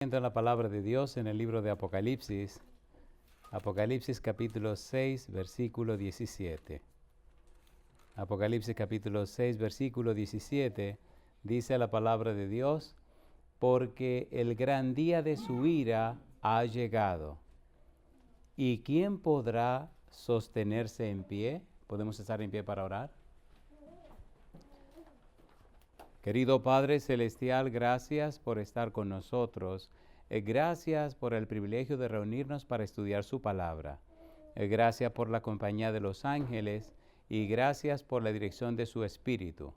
En la palabra de Dios en el libro de Apocalipsis, Apocalipsis capítulo 6, versículo 17. Apocalipsis capítulo 6, versículo 17, dice la palabra de Dios, porque el gran día de su ira ha llegado. ¿Y quién podrá sostenerse en pie? ¿Podemos estar en pie para orar? Querido Padre Celestial, gracias por estar con nosotros. Gracias por el privilegio de reunirnos para estudiar su palabra. Gracias por la compañía de los ángeles y gracias por la dirección de su Espíritu.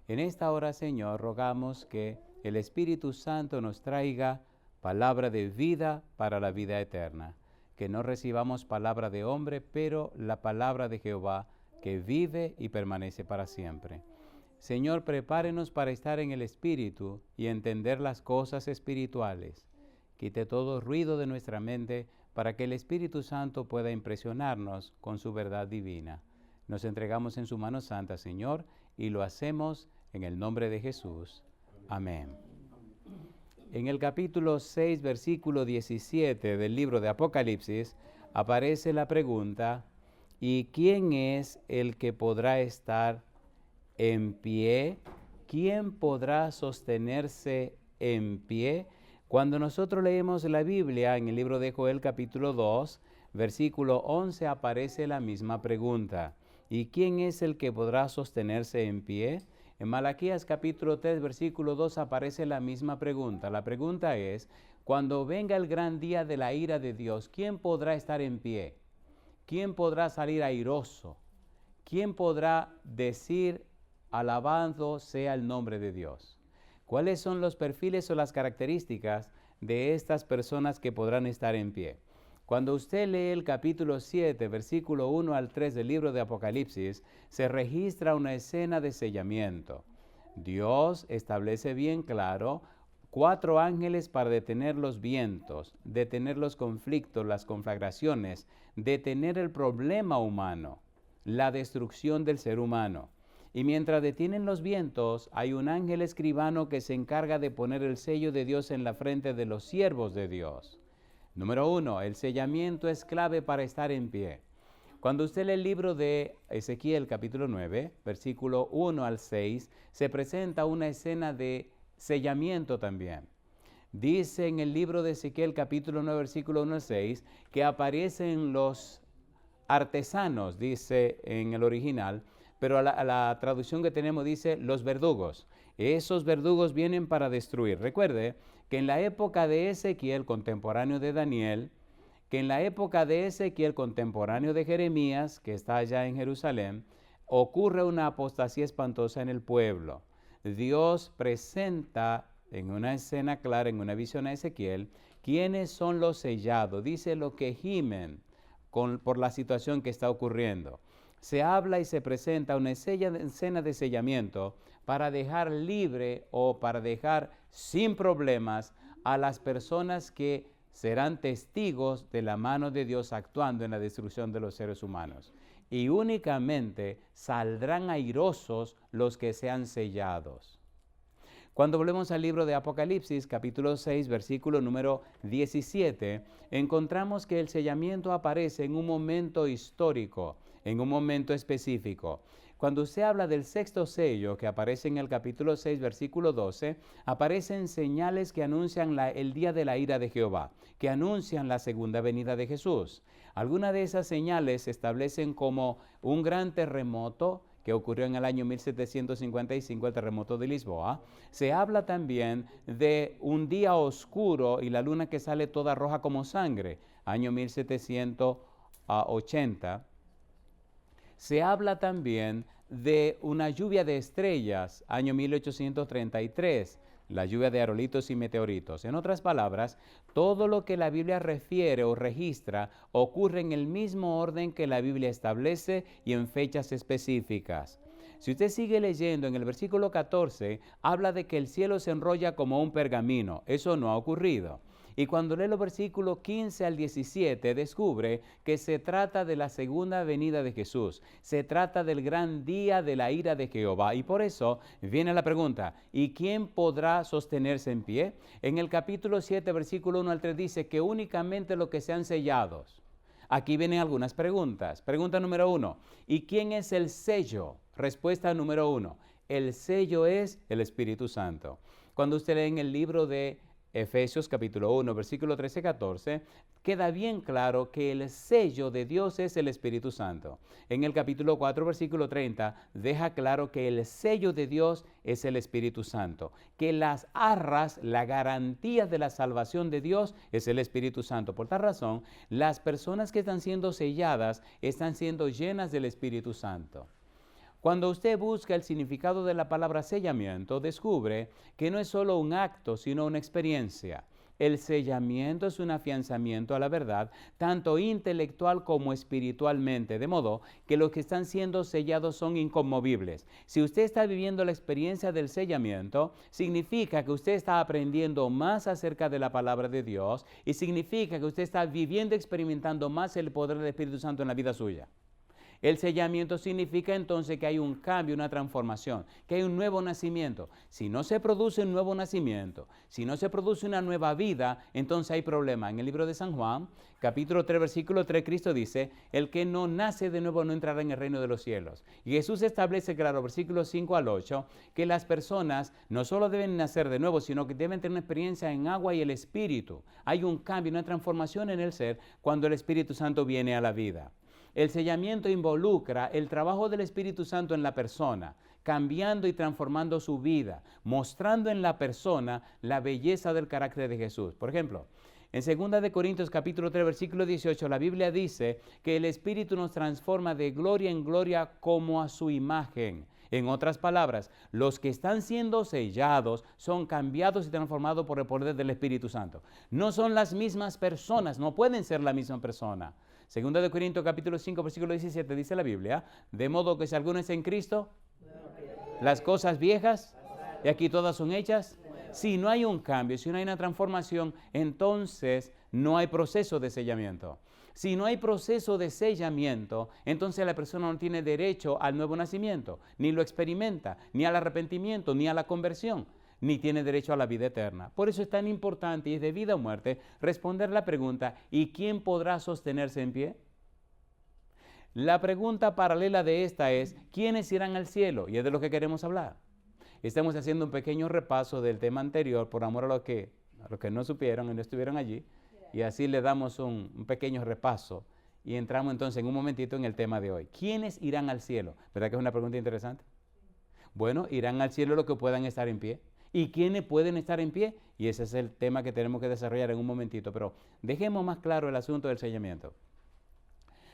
En esta hora, Señor, rogamos que el Espíritu Santo nos traiga palabra de vida para la vida eterna. Que no recibamos palabra de hombre, pero la palabra de Jehová que vive y permanece para siempre. Señor, prepárenos para estar en el Espíritu y entender las cosas espirituales. Quite todo ruido de nuestra mente para que el Espíritu Santo pueda impresionarnos con su verdad divina. Nos entregamos en su mano santa, Señor, y lo hacemos en el nombre de Jesús. Amén. En el capítulo 6, versículo 17 del libro de Apocalipsis, aparece la pregunta, ¿y quién es el que podrá estar en pie? ¿Quién podrá sostenerse en pie? Cuando nosotros leemos la Biblia en el libro de Joel capítulo 2, versículo 11, aparece la misma pregunta. ¿Y quién es el que podrá sostenerse en pie? En Malaquías capítulo 3, versículo 2 aparece la misma pregunta. La pregunta es, cuando venga el gran día de la ira de Dios, ¿quién podrá estar en pie? ¿Quién podrá salir airoso? ¿Quién podrá decir, alabado sea el nombre de Dios? ¿Cuáles son los perfiles o las características de estas personas que podrán estar en pie? Cuando usted lee el capítulo 7, versículo 1 al 3 del libro de Apocalipsis, se registra una escena de sellamiento. Dios establece bien claro 4 ángeles para detener los vientos, detener los conflictos, las conflagraciones, detener el problema humano, la destrucción del ser humano. Y mientras detienen los vientos, hay un ángel escribano que se encarga de poner el sello de Dios en la frente de los siervos de Dios. Número 1, el sellamiento es clave para estar en pie. Cuando usted lee el libro de Ezequiel capítulo 9, versículo 1 al 6, se presenta una escena de sellamiento también. Dice en el libro de Ezequiel capítulo 9, versículo 1 al 6, que aparecen los artesanos, dice en el original, pero la traducción que tenemos dice los verdugos. Esos verdugos vienen para destruir. Recuerde que en la época de Ezequiel, contemporáneo de Daniel, que en la época de Ezequiel, contemporáneo de Jeremías, que está allá en Jerusalén, ocurre una apostasía espantosa en el pueblo. Dios presenta en una escena clara, en una visión a Ezequiel, quiénes son los sellados. Dice lo que gimen por la situación que está ocurriendo. Se habla y se presenta una escena de sellamiento para dejar libre o para dejar sin problemas a las personas que serán testigos de la mano de Dios actuando en la destrucción de los seres humanos. Y únicamente saldrán airosos los que sean sellados. Cuando volvemos al libro de Apocalipsis, capítulo 6, versículo número 17, encontramos que el sellamiento aparece en un momento histórico, en un momento específico. Cuando usted habla del sexto sello, que aparece en el capítulo 6, versículo 12, aparecen señales que anuncian el día de la ira de Jehová, que anuncian la segunda venida de Jesús. Algunas de esas señales se establecen como un gran terremoto, que ocurrió en el año 1755, el terremoto de Lisboa. Se habla también de un día oscuro y la luna que sale toda roja como sangre, año 1780. Se habla también de una lluvia de estrellas, año 1833, la lluvia de aerolitos y meteoritos. En otras palabras, todo lo que la Biblia refiere o registra ocurre en el mismo orden que la Biblia establece y en fechas específicas. Si usted sigue leyendo en el versículo 14, habla de que el cielo se enrolla como un pergamino. Eso no ha ocurrido. Y cuando lee los versículos 15 al 17, descubre que se trata de la segunda venida de Jesús. Se trata del gran día de la ira de Jehová. Y por eso viene la pregunta, ¿y quién podrá sostenerse en pie? En el capítulo 7, versículo 1 al 3 dice que únicamente los que sean sellados. Aquí vienen algunas preguntas. Pregunta número 1, ¿y quién es el sello? Respuesta número 1, el sello es el Espíritu Santo. Cuando usted lee en el libro de Efesios capítulo 1, versículo 13-14, queda bien claro que el sello de Dios es el Espíritu Santo. En el capítulo 4, versículo 30, deja claro que el sello de Dios es el Espíritu Santo, que las arras, la garantía de la salvación de Dios es el Espíritu Santo. Por tal razón, las personas que están siendo selladas están siendo llenas del Espíritu Santo. Cuando usted busca el significado de la palabra sellamiento, descubre que no es solo un acto, sino una experiencia. El sellamiento es un afianzamiento a la verdad, tanto intelectual como espiritualmente, de modo que los que están siendo sellados son inconmovibles. Si usted está viviendo la experiencia del sellamiento, significa que usted está aprendiendo más acerca de la palabra de Dios y significa que usted está viviendo, experimentando más el poder del Espíritu Santo en la vida suya. El sellamiento significa entonces que hay un cambio, una transformación, que hay un nuevo nacimiento. Si no se produce un nuevo nacimiento, si no se produce una nueva vida, entonces hay problema. En el libro de San Juan, capítulo 3, versículo 3, Cristo dice, el que no nace de nuevo no entrará en el reino de los cielos. Y Jesús establece, claro, versículos 5 al 8, que las personas no solo deben nacer de nuevo, sino que deben tener una experiencia en agua y el Espíritu. Hay un cambio, una transformación en el ser cuando el Espíritu Santo viene a la vida. El sellamiento involucra el trabajo del Espíritu Santo en la persona, cambiando y transformando su vida, mostrando en la persona la belleza del carácter de Jesús. Por ejemplo, en 2 Corintios capítulo 3, versículo 18, la Biblia dice que el Espíritu nos transforma de gloria en gloria como a su imagen. En otras palabras, los que están siendo sellados son cambiados y transformados por el poder del Espíritu Santo. No son las mismas personas, no pueden ser la misma persona. 2 Corintios capítulo 5, versículo 17 dice la Biblia, de modo que si alguno es en Cristo, las cosas viejas, y aquí todas son hechas. Si no hay un cambio, si no hay una transformación, entonces no hay proceso de sellamiento. Si no hay proceso de sellamiento, entonces la persona no tiene derecho al nuevo nacimiento, ni lo experimenta, ni al arrepentimiento, ni a la conversión, ni tiene derecho a la vida eterna. Por eso es tan importante y es de vida o muerte responder la pregunta, ¿y quién podrá sostenerse en pie? La pregunta paralela de esta es, ¿quiénes irán al cielo? Y es de lo que queremos hablar. Estamos haciendo un pequeño repaso del tema anterior por amor a los que no supieron y no estuvieron allí. Y así le damos un pequeño repaso y entramos entonces en un momentito en el tema de hoy. ¿Quiénes irán al cielo? ¿Verdad que es una pregunta interesante? Bueno, irán al cielo los que puedan estar en pie. ¿Y quiénes pueden estar en pie? Y ese es el tema que tenemos que desarrollar en un momentito. Pero dejemos más claro el asunto del sellamiento.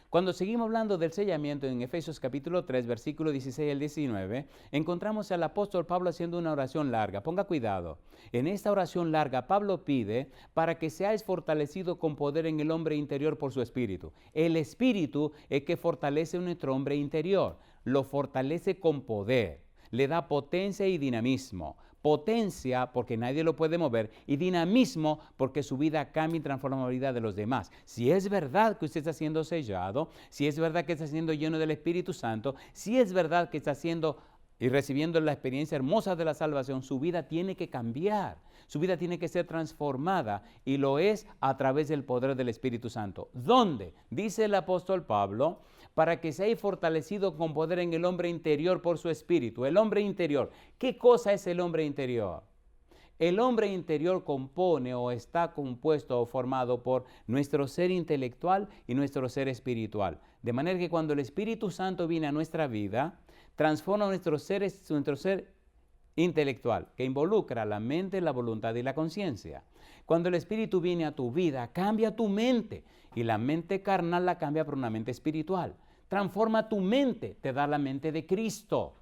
Cuando seguimos hablando del sellamiento en Efesios capítulo 3, versículo 16 al 19, encontramos al apóstol Pablo haciendo una oración larga. Ponga cuidado. En esta oración larga, Pablo pide para que seáis fortalecidos con poder en el hombre interior por su espíritu. El espíritu es que fortalece nuestro hombre interior. Lo fortalece con poder. Le da potencia y dinamismo. Potencia porque nadie lo puede mover y dinamismo porque su vida cambia y transforma la vida de los demás. Si es verdad que usted está siendo sellado, si es verdad que está siendo lleno del Espíritu Santo, si es verdad que está siendo y recibiendo la experiencia hermosa de la salvación, su vida tiene que cambiar, su vida tiene que ser transformada y lo es a través del poder del Espíritu Santo. ¿Dónde? Dice el apóstol Pablo, para que seáis fortalecidos con poder en el hombre interior por su espíritu. El hombre interior. ¿Qué cosa es el hombre interior? El hombre interior compone o está compuesto o formado por nuestro ser intelectual y nuestro ser espiritual. De manera que cuando el Espíritu Santo viene a nuestra vida, transforma nuestro ser intelectual, que involucra la mente, la voluntad y la conciencia. Cuando el Espíritu viene a tu vida, cambia tu mente y la mente carnal la cambia por una mente espiritual. Transforma tu mente, te da la mente de Cristo.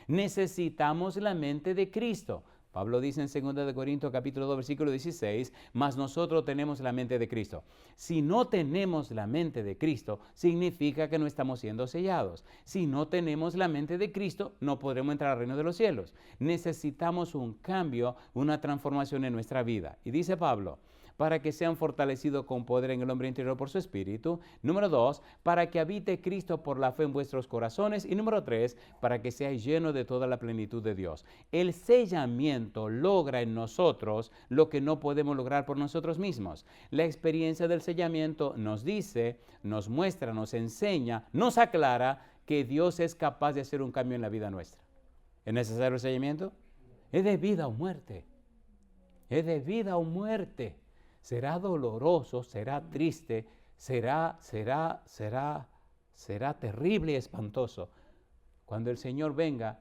Necesitamos la mente de Cristo. Pablo dice en 2 Corintios capítulo 2 versículo 16, mas nosotros tenemos la mente de Cristo. Si no tenemos la mente de Cristo, significa que no estamos siendo sellados. Si no tenemos la mente de Cristo, no podremos entrar al reino de los cielos. Necesitamos un cambio, una transformación en nuestra vida. Y dice Pablo, para que sean fortalecidos con poder en el hombre interior por su Espíritu. Número 2, para que habite Cristo por la fe en vuestros corazones. Y número 3, para que seáis llenos de toda la plenitud de Dios. El sellamiento logra en nosotros lo que no podemos lograr por nosotros mismos. La experiencia del sellamiento nos dice, nos muestra, nos enseña, nos aclara que Dios es capaz de hacer un cambio en la vida nuestra. ¿Es necesario el sellamiento? Es de vida o muerte. Es de vida o muerte. Será doloroso, será triste, será terrible y espantoso cuando el Señor venga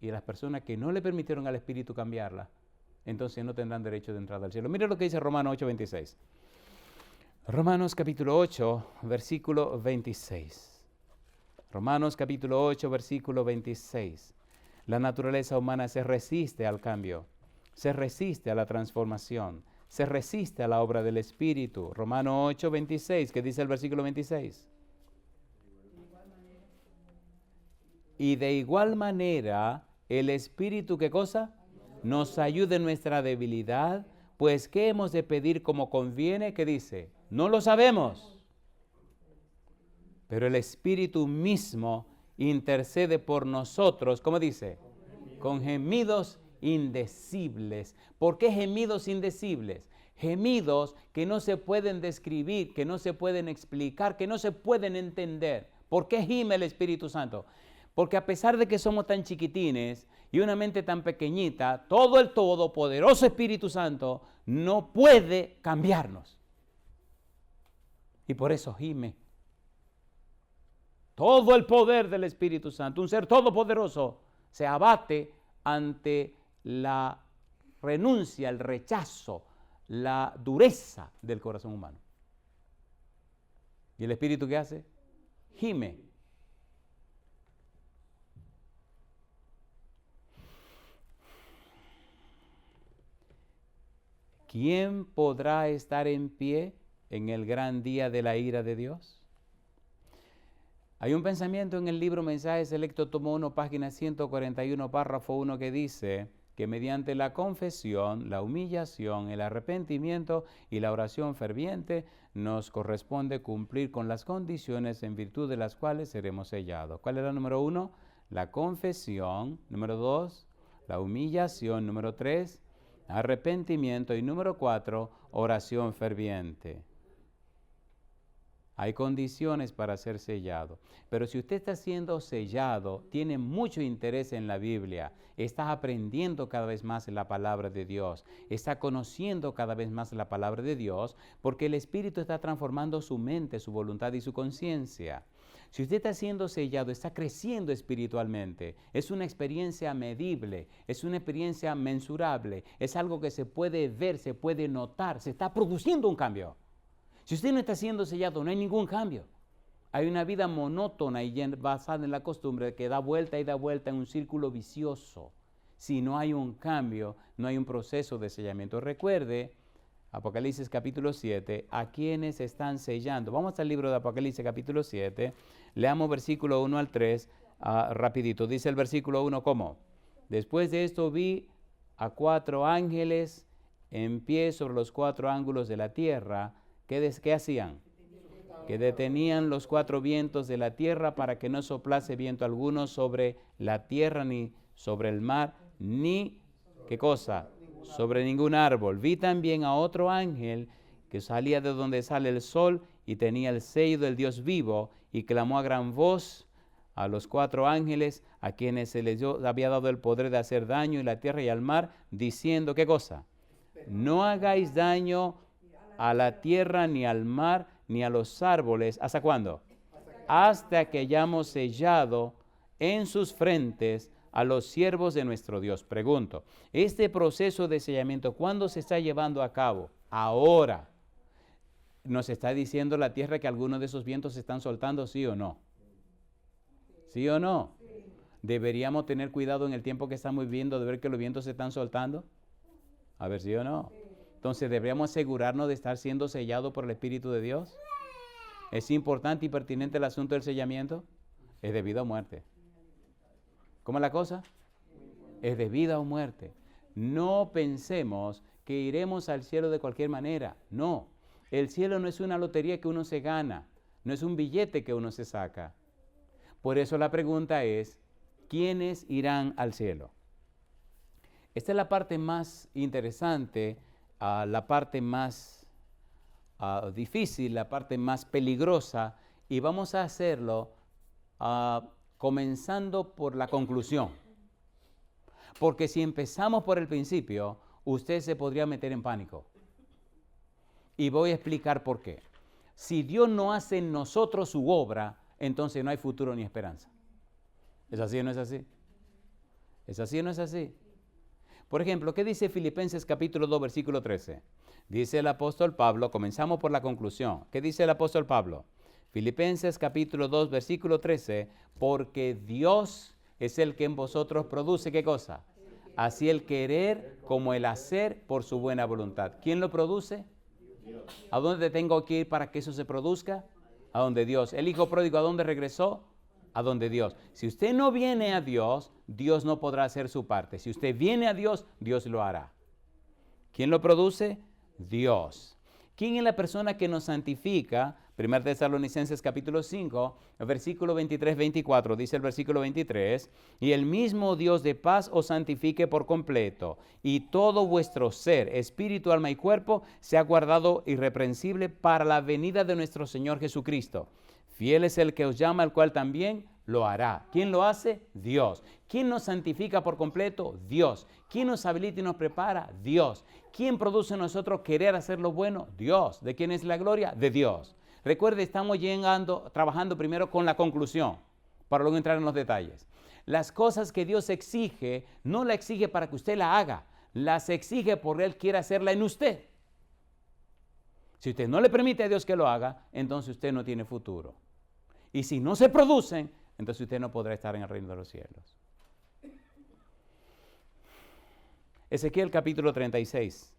y las personas que no le permitieron al Espíritu cambiarla, entonces no tendrán derecho de entrada al cielo. Mire lo que dice Romanos 8:26. Romanos capítulo 8, versículo 26. Romanos capítulo 8, versículo 26. La naturaleza humana se resiste al cambio, se resiste a la transformación, se resiste a la obra del Espíritu. Romanos 8, 26, ¿qué dice el versículo 26? Y de igual manera, el Espíritu, ¿qué cosa? Nos ayuda en nuestra debilidad, pues ¿qué hemos de pedir como conviene? ¿Qué dice? No lo sabemos. Pero el Espíritu mismo intercede por nosotros, ¿cómo dice? Con gemidos indecibles. ¿Por qué gemidos indecibles? Gemidos que no se pueden describir, que no se pueden explicar, que no se pueden entender. ¿Por qué gime el Espíritu Santo? Porque a pesar de que somos tan chiquitines y una mente tan pequeñita, todo el todopoderoso Espíritu Santo no puede cambiarnos. Y por eso gime. Todo el poder del Espíritu Santo, un ser todopoderoso, se abate ante la renuncia, el rechazo, la dureza del corazón humano. ¿Y el Espíritu qué hace? Gime. ¿Quién podrá estar en pie en el gran día de la ira de Dios? Hay un pensamiento en el libro Mensajes Selecto, tomo 1, página 141, párrafo 1, que dice que mediante la confesión, la humillación, el arrepentimiento y la oración ferviente nos corresponde cumplir con las condiciones en virtud de las cuales seremos sellados. ¿Cuál era el número 1? La confesión. Número 2, la humillación. Número 3, arrepentimiento. Y número 4, oración ferviente. Hay condiciones para ser sellado. Pero si usted está siendo sellado, tiene mucho interés en la Biblia, está aprendiendo cada vez más la palabra de Dios, está conociendo cada vez más la palabra de Dios, porque el Espíritu está transformando su mente, su voluntad y su conciencia. Si usted está siendo sellado, está creciendo espiritualmente. Es una experiencia medible, es una experiencia mensurable, es algo que se puede ver, se puede notar, se está produciendo un cambio. Si usted no está siendo sellado, no hay ningún cambio. Hay una vida monótona y basada en la costumbre que da vuelta y da vuelta en un círculo vicioso. Si no hay un cambio, no hay un proceso de sellamiento. Recuerde, Apocalipsis capítulo 7, a quienes están sellando. Vamos al libro de Apocalipsis capítulo 7, leamos versículo 1 al 3, rapidito. Dice el versículo 1, ¿cómo? Después de esto vi a 4 ángeles en pie sobre los 4 ángulos de la tierra. ¿Qué hacían? Que detenían los 4 vientos de la tierra para que no soplase viento alguno sobre la tierra, ni sobre el mar, ni, ¿qué cosa? Sobre ningún árbol. Vi también a otro ángel que salía de donde sale el sol y tenía el sello del Dios vivo y clamó a gran voz a los 4 ángeles a quienes se les había dado el poder de hacer daño en la tierra y al mar, diciendo, ¿qué cosa? No hagáis daño a la tierra, ni al mar, ni a los árboles. ¿Hasta cuándo? Hasta que hayamos sellado en sus frentes a los siervos de nuestro Dios. Pregunto, ¿este proceso de sellamiento cuándo se está llevando a cabo? Ahora. ¿Nos está diciendo la tierra que algunos de esos vientos se están soltando, sí o no? ¿Sí o no? ¿Deberíamos tener cuidado en el tiempo que estamos viviendo de ver que los vientos se están soltando? A ver, ¿sí o no? Entonces, ¿deberíamos asegurarnos de estar siendo sellados por el Espíritu de Dios? ¿Es importante y pertinente el asunto del sellamiento? Es de vida o muerte. ¿Cómo es la cosa? Es de vida o muerte. No pensemos que iremos al cielo de cualquier manera. No, el cielo no es una lotería que uno se gana, no es un billete que uno se saca. Por eso la pregunta es, ¿quiénes irán al cielo? Esta es la parte más interesante, la parte más difícil, la parte más peligrosa, y vamos a hacerlo comenzando por la conclusión. Porque si empezamos por el principio, usted se podría meter en pánico. Y voy a explicar por qué. Si Dios no hace en nosotros su obra, entonces no hay futuro ni esperanza. ¿Es así o no es así? ¿Es así o no es así? Por ejemplo, ¿qué dice Filipenses capítulo 2, versículo 13? Dice el apóstol Pablo, comenzamos por la conclusión. ¿Qué dice el apóstol Pablo? Filipenses capítulo 2, versículo 13, porque Dios es el que en vosotros produce, ¿qué cosa? Así el querer como el hacer por su buena voluntad. ¿Quién lo produce? Dios. ¿A dónde tengo que ir para que eso se produzca? A donde Dios. El hijo pródigo, ¿a dónde regresó? A donde Dios. Si usted no viene a Dios, Dios no podrá hacer su parte. Si usted viene a Dios, Dios lo hará. ¿Quién lo produce? Dios. ¿Quién es la persona que nos santifica? 1 Tesalonicenses capítulo 5, versículo 23-24, dice el versículo 23, y el mismo Dios de paz os santifique por completo, y todo vuestro ser, espíritu, alma y cuerpo, sea guardado irreprensible para la venida de nuestro Señor Jesucristo. Fiel es el que os llama, el cual también lo hará. ¿Quién lo hace? Dios. ¿Quién nos santifica por completo? Dios. ¿Quién nos habilita y nos prepara? Dios. ¿Quién produce en nosotros querer hacer lo bueno? Dios. ¿De quién es la gloria? De Dios. Recuerde, estamos trabajando primero con la conclusión, para luego entrar en los detalles. Las cosas que Dios exige, no la exige para que usted la haga, las exige porque Él quiere hacerla en usted. Si usted no le permite a Dios que lo haga, entonces usted no tiene futuro. Y si no se producen, entonces usted no podrá estar en el reino de los cielos. Ezequiel capítulo 36.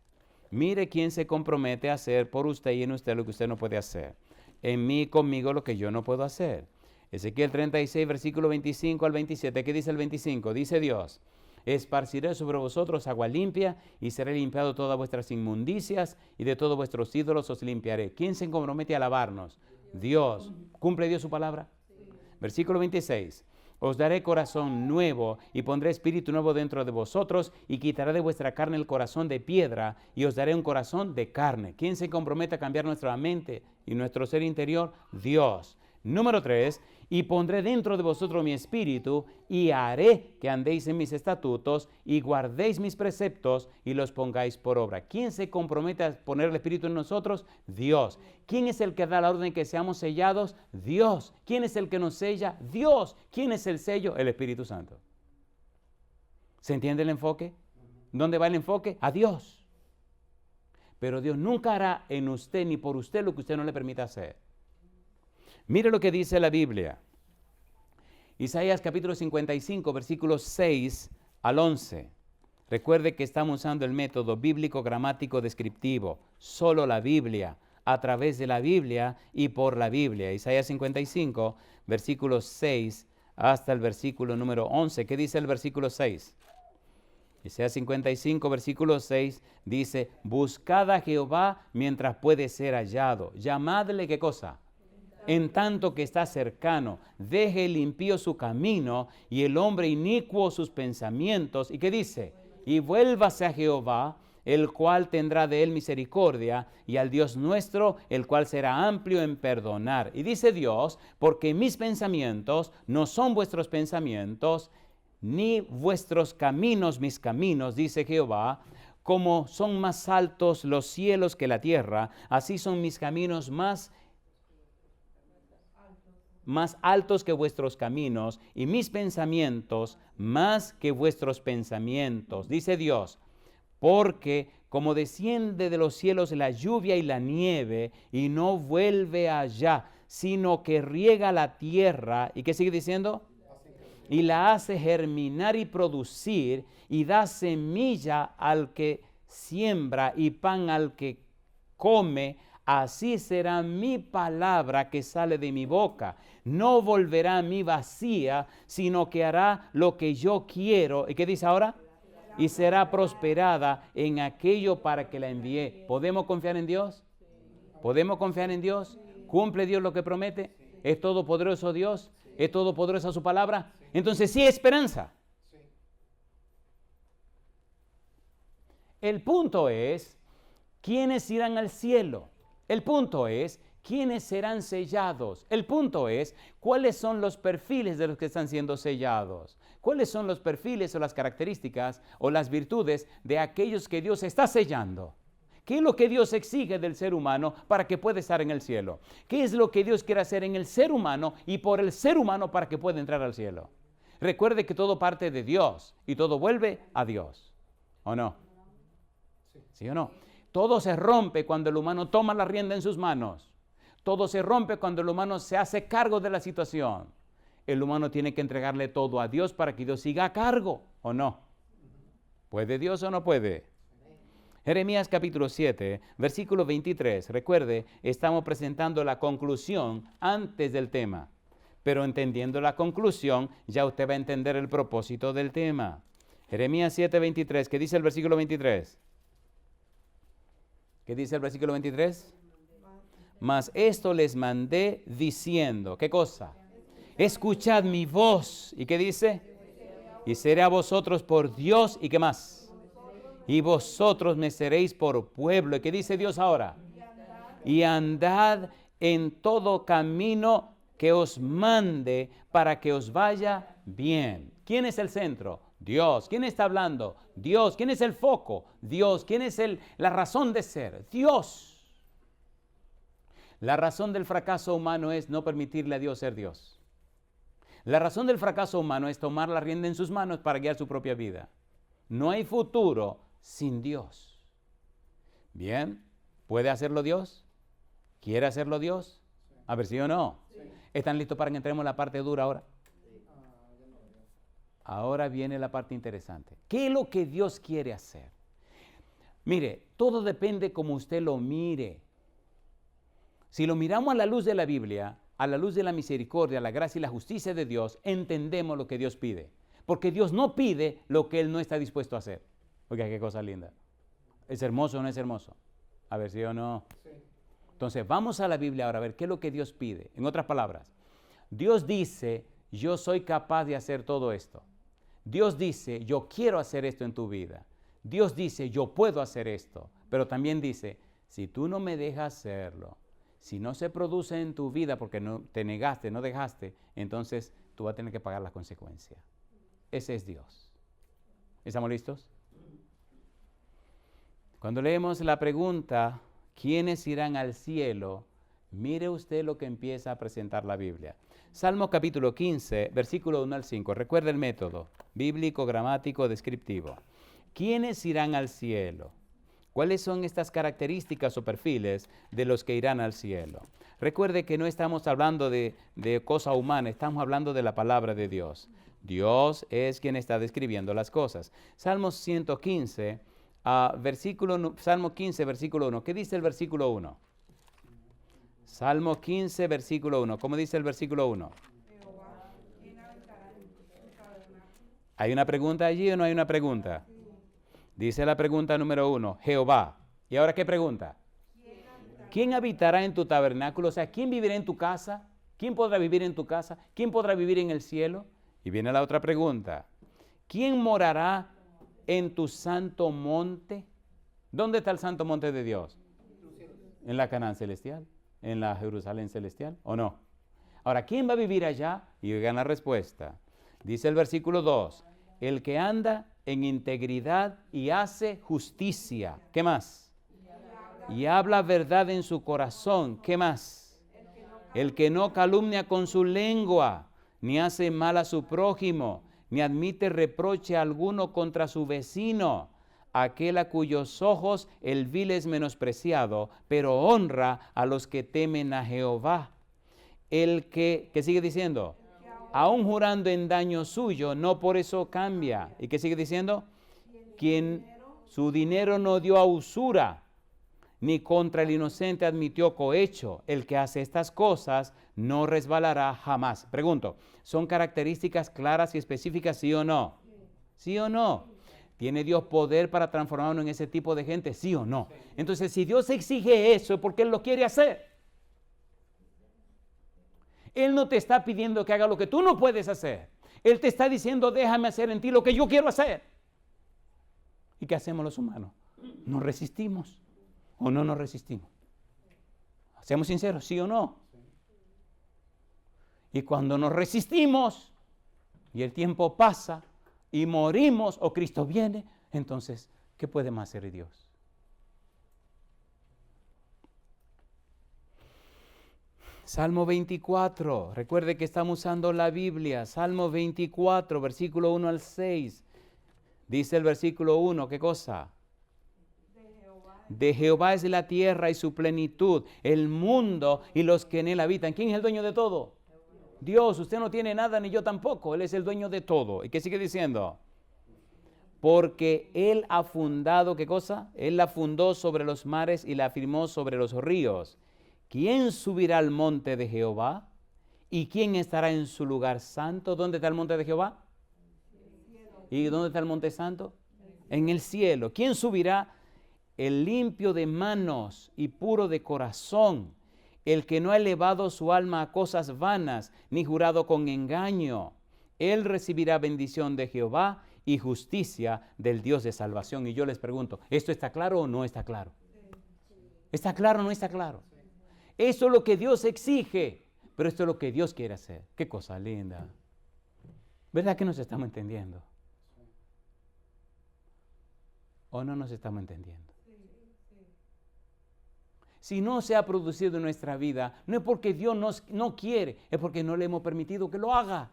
Mire quién se compromete a hacer por usted y en usted lo que usted no puede hacer. En mí, conmigo, lo que yo no puedo hacer. Ezequiel 36, versículo 25 al 27. ¿Qué dice el 25? Dice Dios, esparciré sobre vosotros agua limpia y seré limpiado todas vuestras inmundicias y de todos vuestros ídolos os limpiaré. ¿Quién se compromete a lavarnos? Dios. ¿Cumple Dios su palabra? Sí. Versículo 26. Os daré corazón nuevo y pondré espíritu nuevo dentro de vosotros y quitaré de vuestra carne el corazón de piedra y os daré un corazón de carne. ¿Quién se compromete a cambiar nuestra mente y nuestro ser interior? Dios. Número 3, y pondré dentro de vosotros mi espíritu y haré que andéis en mis estatutos y guardéis mis preceptos y los pongáis por obra. ¿Quién se compromete a poner el espíritu en nosotros? Dios. ¿Quién es el que da la orden que seamos sellados? Dios. ¿Quién es el que nos sella? Dios. ¿Quién es el sello? El Espíritu Santo. ¿Se entiende el enfoque? ¿Dónde va el enfoque? A Dios. Pero Dios nunca hará en usted ni por usted lo que usted no le permita hacer. Mire lo que dice la Biblia. Isaías capítulo 55, versículos 6 al 11. Recuerde que estamos usando el método bíblico gramático descriptivo. Solo la Biblia, a través de la Biblia y por la Biblia. Isaías 55, versículos 6 hasta el versículo número 11. ¿Qué dice el versículo 6? Isaías 55, versículo 6 dice, buscad a Jehová mientras puede ser hallado. Llamadle, ¿qué cosa? En tanto que está cercano, deje el impío su camino y el hombre inicuo sus pensamientos. ¿Y qué dice? Y vuélvase a Jehová, el cual tendrá de él misericordia, y al Dios nuestro, el cual será amplio en perdonar. Y dice Dios, porque mis pensamientos no son vuestros pensamientos, ni vuestros caminos mis caminos, dice Jehová. Como son más altos los cielos que la tierra, así son mis caminos más altos que vuestros caminos y mis pensamientos más que vuestros pensamientos, dice Dios, porque como desciende de los cielos la lluvia y la nieve y no vuelve allá, sino que riega la tierra, ¿y qué sigue diciendo? Y la hace germinar y producir y da semilla al que siembra y pan al que come, así será mi palabra que sale de mi boca. No volverá a mí vacía, sino que hará lo que yo quiero. ¿Y qué dice ahora? y será prosperada en aquello para que la envié. ¿Podemos confiar en Dios? ¿Podemos confiar en Dios? ¿Cumple Dios lo que promete? ¿Es todopoderoso Dios? ¿Es todopoderosa su palabra? Entonces sí hay esperanza. El punto es, ¿quiénes irán al cielo? El punto es, ¿quiénes serán sellados? El punto es, ¿cuáles son los perfiles de los que están siendo sellados? ¿Cuáles son los perfiles o las características o las virtudes de aquellos que Dios está sellando? ¿Qué es lo que Dios exige del ser humano para que pueda estar en el cielo? ¿Qué es lo que Dios quiere hacer en el ser humano y por el ser humano para que pueda entrar al cielo? Recuerde que todo parte de Dios y todo vuelve a Dios. ¿O no? ¿Sí o no? Todo se rompe cuando el humano toma la rienda en sus manos. Todo se rompe cuando el humano se hace cargo de la situación. El humano tiene que entregarle todo a Dios para que Dios siga a cargo, ¿o no? ¿Puede Dios o no puede? Jeremías capítulo 7, versículo 23. Recuerde, estamos presentando la conclusión antes del tema. Pero entendiendo la conclusión, ya usted va a entender el propósito del tema. Jeremías 7, 23. ¿Qué dice el versículo 23? ¿Qué dice el versículo 23? Mas esto les mandé diciendo, ¿qué cosa? Escuchad mi voz. ¿Y qué dice? Y seré a vosotros por Dios. ¿Y qué más? Y vosotros me seréis por pueblo. ¿Y qué dice Dios ahora? Y andad en todo camino que os mande para que os vaya bien. ¿Quién es el centro? Dios. ¿Quién está hablando? Dios. ¿Quién es el foco? Dios. ¿Quién es la razón de ser? Dios. La razón del fracaso humano es no permitirle a Dios ser Dios. La razón del fracaso humano es tomar la rienda en sus manos para guiar su propia vida. No hay futuro sin Dios. Bien, ¿puede hacerlo Dios? ¿Quiere hacerlo Dios? A ver, ¿sí o no? Sí. ¿Están listos para que entremos en la parte dura ahora? Sí. Ahora viene la parte interesante. ¿Qué es lo que Dios quiere hacer? Mire, todo depende como usted lo mire. Si lo miramos a la luz de la Biblia, a la luz de la misericordia, la gracia y la justicia de Dios, entendemos lo que Dios pide. Porque Dios no pide lo que Él no está dispuesto a hacer. Oiga, qué cosa linda. ¿Es hermoso o no es hermoso? A ver, ¿sí o no? Sí. Entonces, vamos a la Biblia ahora a ver qué es lo que Dios pide. En otras palabras, Dios dice, yo soy capaz de hacer todo esto. Dios dice, yo quiero hacer esto en tu vida. Dios dice, yo puedo hacer esto. Pero también dice, si tú no me dejas hacerlo, si no se produce en tu vida porque no te negaste, no dejaste, entonces tú vas a tener que pagar las consecuencias. Ese es Dios. ¿Estamos listos? Cuando leemos la pregunta, ¿quiénes irán al cielo? Mire usted lo que empieza a presentar la Biblia. Salmo capítulo 15, versículo 1 al 5. Recuerda el método bíblico, gramático, descriptivo. ¿Quiénes irán al cielo? ¿Cuáles son estas características o perfiles de los que irán al cielo? Recuerde que no estamos hablando de cosa humana, estamos hablando de la palabra de Dios. Dios es quien está describiendo las cosas. Salmo 115, Salmo 15, versículo 1. ¿Qué dice el versículo 1? Salmo 15, versículo 1. ¿Cómo dice el versículo 1? ¿Hay una pregunta allí o no hay una pregunta? Dice la pregunta número 1, Jehová. ¿Y ahora qué pregunta? ¿Quién habitará en tu tabernáculo? O sea, ¿quién vivirá en tu casa? ¿Quién podrá vivir en tu casa? ¿Quién podrá vivir en el cielo? Y viene la otra pregunta. ¿Quién morará en tu santo monte? ¿Dónde está el santo monte de Dios? ¿En la Canaán celestial? ¿En la Jerusalén celestial? ¿O no? Ahora, ¿quién va a vivir allá? Y oigan la respuesta. Dice el versículo 2. El que anda en integridad y hace justicia. ¿Qué más? Y habla verdad en su corazón. ¿Qué más? El que no calumnia con su lengua, ni hace mal a su prójimo, ni admite reproche alguno contra su vecino. Aquel a cuyos ojos el vil es menospreciado, pero honra a los que temen a Jehová. El que, ¿qué sigue diciendo? Aún jurando en daño suyo, no por eso cambia. ¿Y qué sigue diciendo? Quien su dinero no dio a usura, ni contra el inocente admitió cohecho. El que hace estas cosas no resbalará jamás. Pregunto, ¿son características claras y específicas, sí o no? ¿Sí o no? ¿Tiene Dios poder para transformarnos en ese tipo de gente? ¿Sí o no? Entonces, si Dios exige eso, es porque Él lo quiere hacer. Él no te está pidiendo que haga lo que tú no puedes hacer. Él te está diciendo, déjame hacer en ti lo que yo quiero hacer. ¿Y qué hacemos los humanos? ¿Nos resistimos o no nos resistimos? Seamos sinceros, ¿sí o no? Y cuando nos resistimos y el tiempo pasa y morimos o Cristo viene, entonces, ¿qué podemos hacer Dios? Salmo 24, recuerde que estamos usando la Biblia. Salmo 24, versículo 1 al 6. Dice el versículo 1, ¿qué cosa? De Jehová es la tierra y su plenitud, el mundo y los que en él habitan. ¿Quién es el dueño de todo? Dios. Usted no tiene nada ni yo tampoco. Él es el dueño de todo. ¿Y qué sigue diciendo? Porque Él ha fundado, ¿qué cosa? Él la fundó sobre los mares y la afirmó sobre los ríos. ¿Quién subirá al monte de Jehová? ¿Y quién estará en su lugar santo? ¿Dónde está el monte de Jehová? ¿Y dónde está el monte santo? En el cielo. ¿Quién subirá? El limpio de manos y puro de corazón, el que no ha elevado su alma a cosas vanas, ni jurado con engaño. Él recibirá bendición de Jehová y justicia del Dios de salvación. Y yo les pregunto, ¿esto está claro o no está claro? ¿Está claro o no está claro? Eso es lo que Dios exige, pero esto es lo que Dios quiere hacer. Qué cosa linda. ¿Verdad que nos estamos entendiendo? ¿O no nos estamos entendiendo? Si no se ha producido en nuestra vida, no es porque Dios no quiere, es porque no le hemos permitido que lo haga.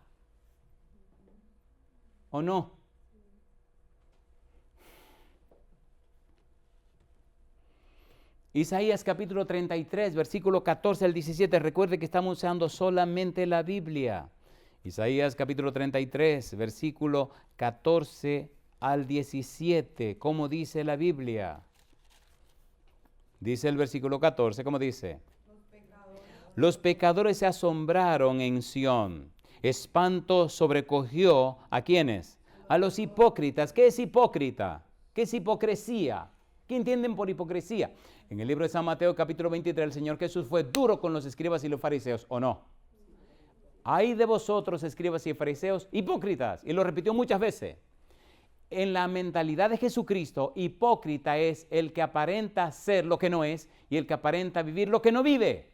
¿O no? Isaías capítulo 33, versículo 14 al 17. Recuerde que estamos usando solamente la Biblia. Isaías capítulo 33, versículo 14 al 17. ¿Cómo dice la Biblia? Dice el versículo 14, ¿cómo dice? Los pecadores se asombraron en Sión. Espanto sobrecogió ¿a quiénes? A los hipócritas. ¿Qué es hipócrita? ¿Qué es hipocresía? ¿Qué entienden por hipocresía? En el libro de San Mateo capítulo 23, el Señor Jesús fue duro con los escribas y los fariseos, ¿o no? Ay de vosotros, escribas y fariseos, hipócritas. Y lo repitió muchas veces. En la mentalidad de Jesucristo, hipócrita es el que aparenta ser lo que no es y el que aparenta vivir lo que no vive.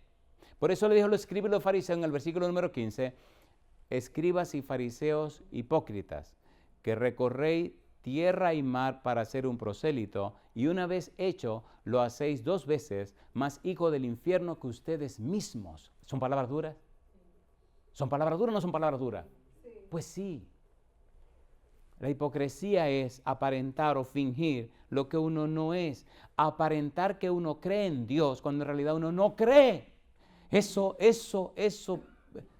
Por eso le dijo a los escribas y los fariseos en el versículo número 15, escribas y fariseos hipócritas, que recorréis tierra y mar para hacer un prosélito, y una vez hecho, lo hacéis 2 veces, más hijo del infierno que ustedes mismos. ¿Son palabras duras? ¿Son palabras duras o no son palabras duras? Pues sí. La hipocresía es aparentar o fingir lo que uno no es. Aparentar que uno cree en Dios cuando en realidad uno no cree. Eso.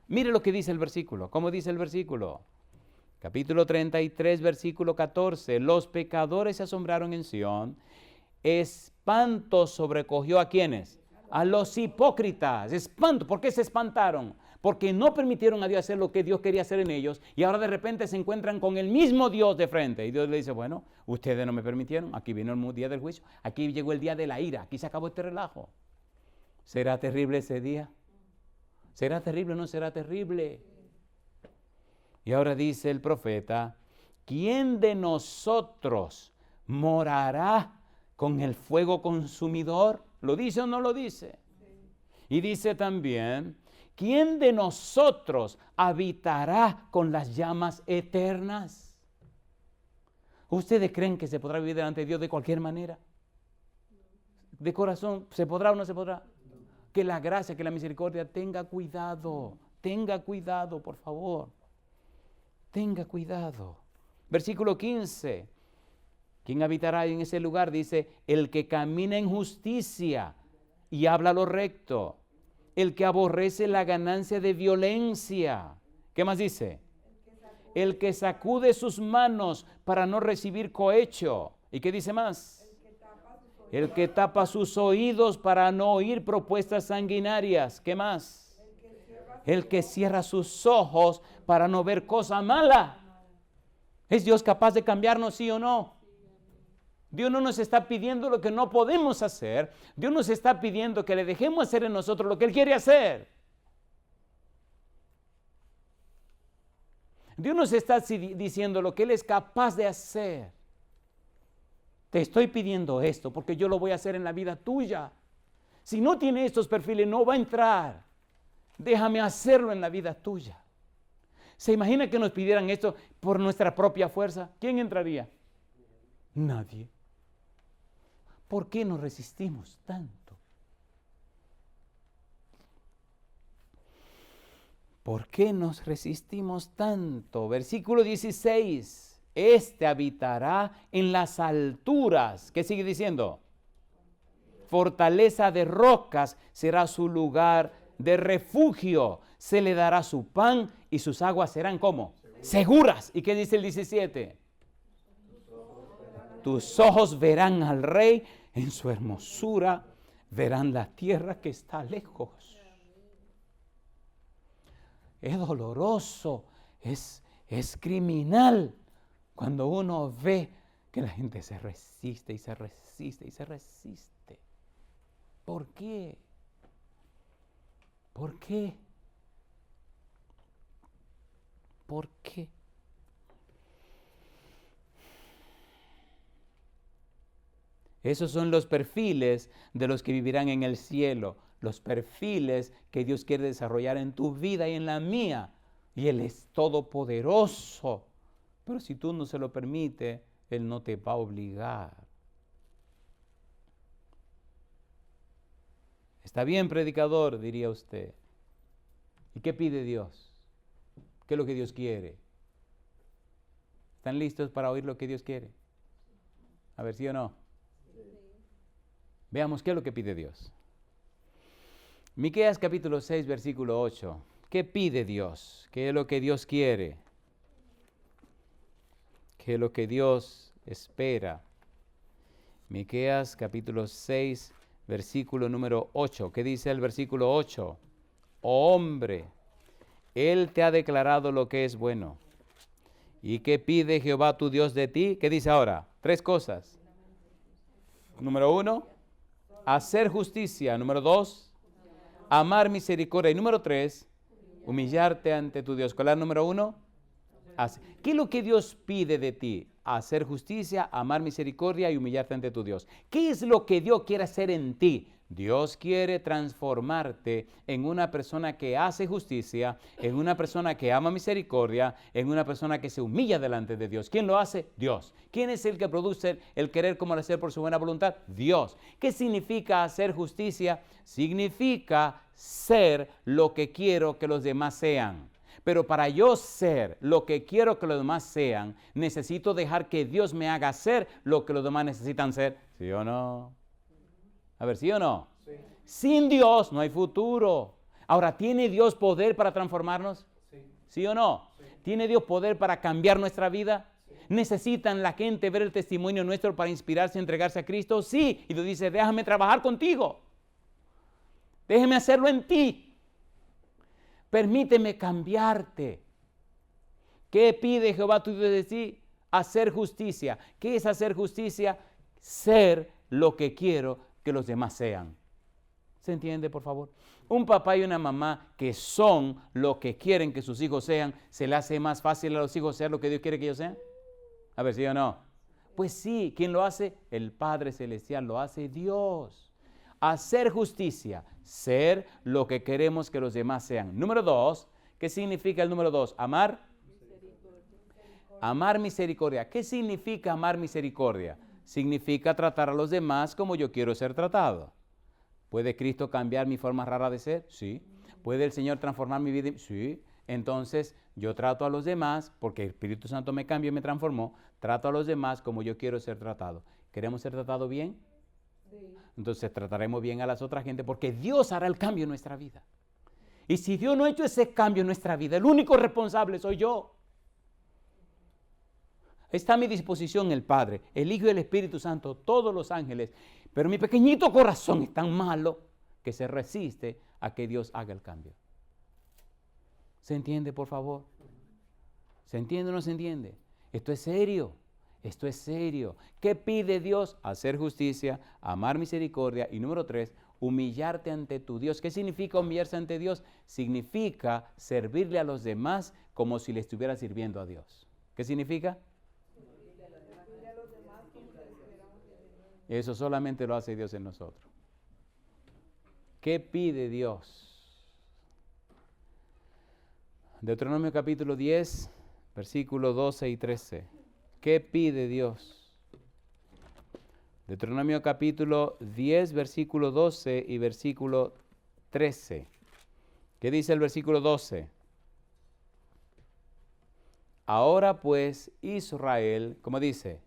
Mire lo que dice el versículo. ¿Cómo dice el versículo? Capítulo 33, versículo 14. Los pecadores se asombraron en Sión. Espanto sobrecogió ¿a quiénes? A los hipócritas. Espanto. ¿Por qué se espantaron? Porque no permitieron a Dios hacer lo que Dios quería hacer en ellos y ahora de repente se encuentran con el mismo Dios de frente. Y Dios le dice, bueno, ustedes no me permitieron, aquí vino el día del juicio, aquí llegó el día de la ira, aquí se acabó este relajo. ¿Será terrible ese día? ¿Será terrible o no será terrible? Y ahora dice el profeta, ¿quién de nosotros morará con el fuego consumidor? ¿Lo dice o no lo dice? Y dice también, ¿quién de nosotros habitará con las llamas eternas? ¿Ustedes creen que se podrá vivir delante de Dios de cualquier manera? De corazón, ¿se podrá o no se podrá? Que la gracia, que la misericordia tenga cuidado, por favor. Tenga cuidado. Versículo 15. ¿Quién habitará en ese lugar? Dice, el que camina en justicia y habla lo recto. El que aborrece la ganancia de violencia. ¿Qué más dice? El que sacude sus manos para no recibir cohecho. ¿Y qué dice más? El que tapa sus oídos para no oír propuestas sanguinarias. ¿Qué más? El que cierra sus ojos para no ver cosa mala. ¿Es Dios capaz de cambiarnos, sí o no? Dios no nos está pidiendo lo que no podemos hacer. Dios nos está pidiendo que le dejemos hacer en nosotros lo que Él quiere hacer. Dios nos está diciendo lo que Él es capaz de hacer. Te estoy pidiendo esto porque yo lo voy a hacer en la vida tuya. Si no tiene estos perfiles, no va a entrar. Déjame hacerlo en la vida tuya. ¿Se imagina que nos pidieran esto por nuestra propia fuerza? ¿Quién entraría? Nadie. ¿Por qué nos resistimos tanto? ¿Por qué nos resistimos tanto? Versículo 16. Este habitará en las alturas. ¿Qué sigue diciendo? Fortaleza de rocas será su lugar de refugio. Se le dará su pan y sus aguas serán ¿cómo? Seguras. ¿Y qué dice el 17? Tus ojos verán al Rey en su hermosura, verán la tierra que está lejos. Es doloroso, es criminal cuando uno ve que la gente se resiste y se resiste y se resiste. ¿Por qué? ¿Por qué? ¿Por qué? Esos son los perfiles de los que vivirán en el cielo, los perfiles que Dios quiere desarrollar en tu vida y en la mía. Y Él es todopoderoso. Pero si tú no se lo permites, Él no te va a obligar. Está bien, predicador, diría usted. ¿Y qué pide Dios? ¿Qué es lo que Dios quiere? ¿Están listos para oír lo que Dios quiere? A ver, ¿sí o no? Veamos qué es lo que pide Dios. Miqueas capítulo 6, versículo 8. ¿Qué pide Dios? ¿Qué es lo que Dios quiere? ¿Qué es lo que Dios espera? Miqueas capítulo 6, versículo número 8. ¿Qué dice el versículo 8? Oh, hombre, Él te ha declarado lo que es bueno. ¿Y qué pide Jehová tu Dios de ti? ¿Qué dice ahora? 3 cosas. Número 1, hacer justicia. Número 2, amar misericordia. Y número 3, humillarte ante tu Dios. ¿Cuál es el número 1? ¿Qué es lo que Dios pide de ti? Hacer justicia, amar misericordia y humillarte ante tu Dios. ¿Qué es lo que Dios quiere hacer en ti? Dios quiere transformarte en una persona que hace justicia, en una persona que ama misericordia, en una persona que se humilla delante de Dios. ¿Quién lo hace? Dios. ¿Quién es el que produce el querer como el hacer por su buena voluntad? Dios. ¿Qué significa hacer justicia? Significa ser lo que quiero que los demás sean. Pero para yo ser lo que quiero que los demás sean, necesito dejar que Dios me haga ser lo que los demás necesitan ser. ¿Sí o no? A ver, ¿sí o no? Sí. Sin Dios no hay futuro. Ahora, ¿tiene Dios poder para transformarnos? Sí. ¿Sí o no? Sí. ¿Tiene Dios poder para cambiar nuestra vida? Sí. ¿Necesitan la gente ver el testimonio nuestro para inspirarse y entregarse a Cristo? Sí. Y Dios dice, déjame trabajar contigo. Déjame hacerlo en ti. Permíteme cambiarte. ¿Qué pide Jehová tu Dios de ti? Hacer justicia. ¿Qué es hacer justicia? Ser lo que quiero que los demás sean. ¿Se entiende, por favor? Un papá y una mamá que son lo que quieren que sus hijos sean, ¿se le hace más fácil a los hijos ser lo que Dios quiere que ellos sean? A ver, ¿sí o no? Pues sí, ¿quién lo hace? El Padre Celestial, lo hace Dios. Hacer justicia, ser lo que queremos que los demás sean. Número 2, ¿qué significa el número 2? Amar. Amar misericordia. ¿Qué significa amar misericordia? Significa tratar a los demás como yo quiero ser tratado. ¿Puede Cristo cambiar mi forma rara de ser? Sí. ¿Puede el Señor transformar mi vida? Sí. Entonces, yo trato a los demás, porque el Espíritu Santo me cambió y me transformó, trato a los demás como yo quiero ser tratado. ¿Queremos ser tratados bien? Sí. Entonces, trataremos bien a las otras gente, porque Dios hará el cambio en nuestra vida. Y si Dios no ha hecho ese cambio en nuestra vida, el único responsable soy yo. Está a mi disposición el Padre, el Hijo y el Espíritu Santo, todos los ángeles. Pero mi pequeñito corazón es tan malo que se resiste a que Dios haga el cambio. ¿Se entiende, por favor? ¿Se entiende o no se entiende? Esto es serio. Esto es serio. ¿Qué pide Dios? Hacer justicia, amar misericordia y número 3, humillarte ante tu Dios. ¿Qué significa humillarse ante Dios? Significa servirle a los demás como si le estuviera sirviendo a Dios. ¿Qué significa? Eso solamente lo hace Dios en nosotros. ¿Qué pide Dios? Deuteronomio capítulo 10, versículos 12 y 13. ¿Qué pide Dios? Deuteronomio capítulo 10, versículo 12 y versículo 13. ¿Qué dice el versículo 12? Ahora pues, Israel, ¿cómo dice?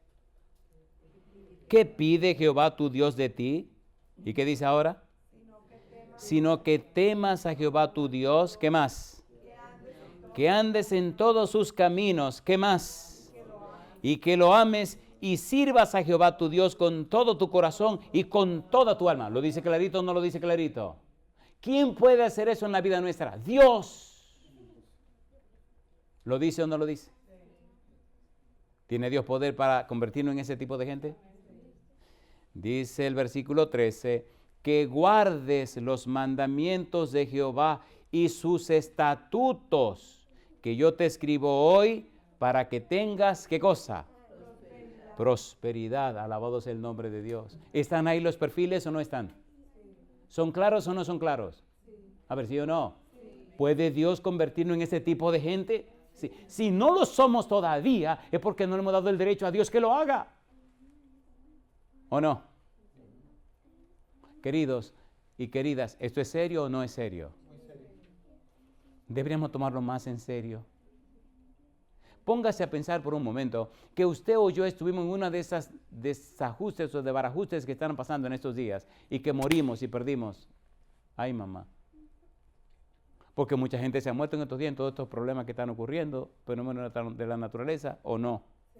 ¿Qué pide Jehová tu Dios de ti? ¿Y qué dice ahora? Sino que temas a Jehová tu Dios. ¿Qué más? Que andes en todos sus caminos. ¿Qué más? Y que lo ames y sirvas a Jehová tu Dios con todo tu corazón y con toda tu alma. ¿Lo dice clarito o no lo dice clarito? ¿Quién puede hacer eso en la vida nuestra? Dios. ¿Lo dice o no lo dice? ¿Tiene Dios poder para convertirnos en ese tipo de gente? Dice el versículo 13, que guardes los mandamientos de Jehová y sus estatutos que yo te escribo hoy para que tengas, ¿qué cosa? Prosperidad. Alabado sea el nombre de Dios. ¿Están ahí los perfiles o no están? ¿Son claros o no son claros? A ver, ¿sí o no? ¿Puede Dios convertirnos en ese tipo de gente? Sí. Si no lo somos todavía, es porque no le hemos dado el derecho a Dios que lo haga. ¿O no? Queridos y queridas, ¿esto es serio o no es serio? Deberíamos tomarlo más en serio. Póngase a pensar por un momento que usted o yo estuvimos en una de esas desajustes o desbarajustes que están pasando en estos días y que morimos y perdimos. Ay, mamá. Porque mucha gente se ha muerto en estos días en todos estos problemas que están ocurriendo, fenómenos de la naturaleza, ¿o no? Sí.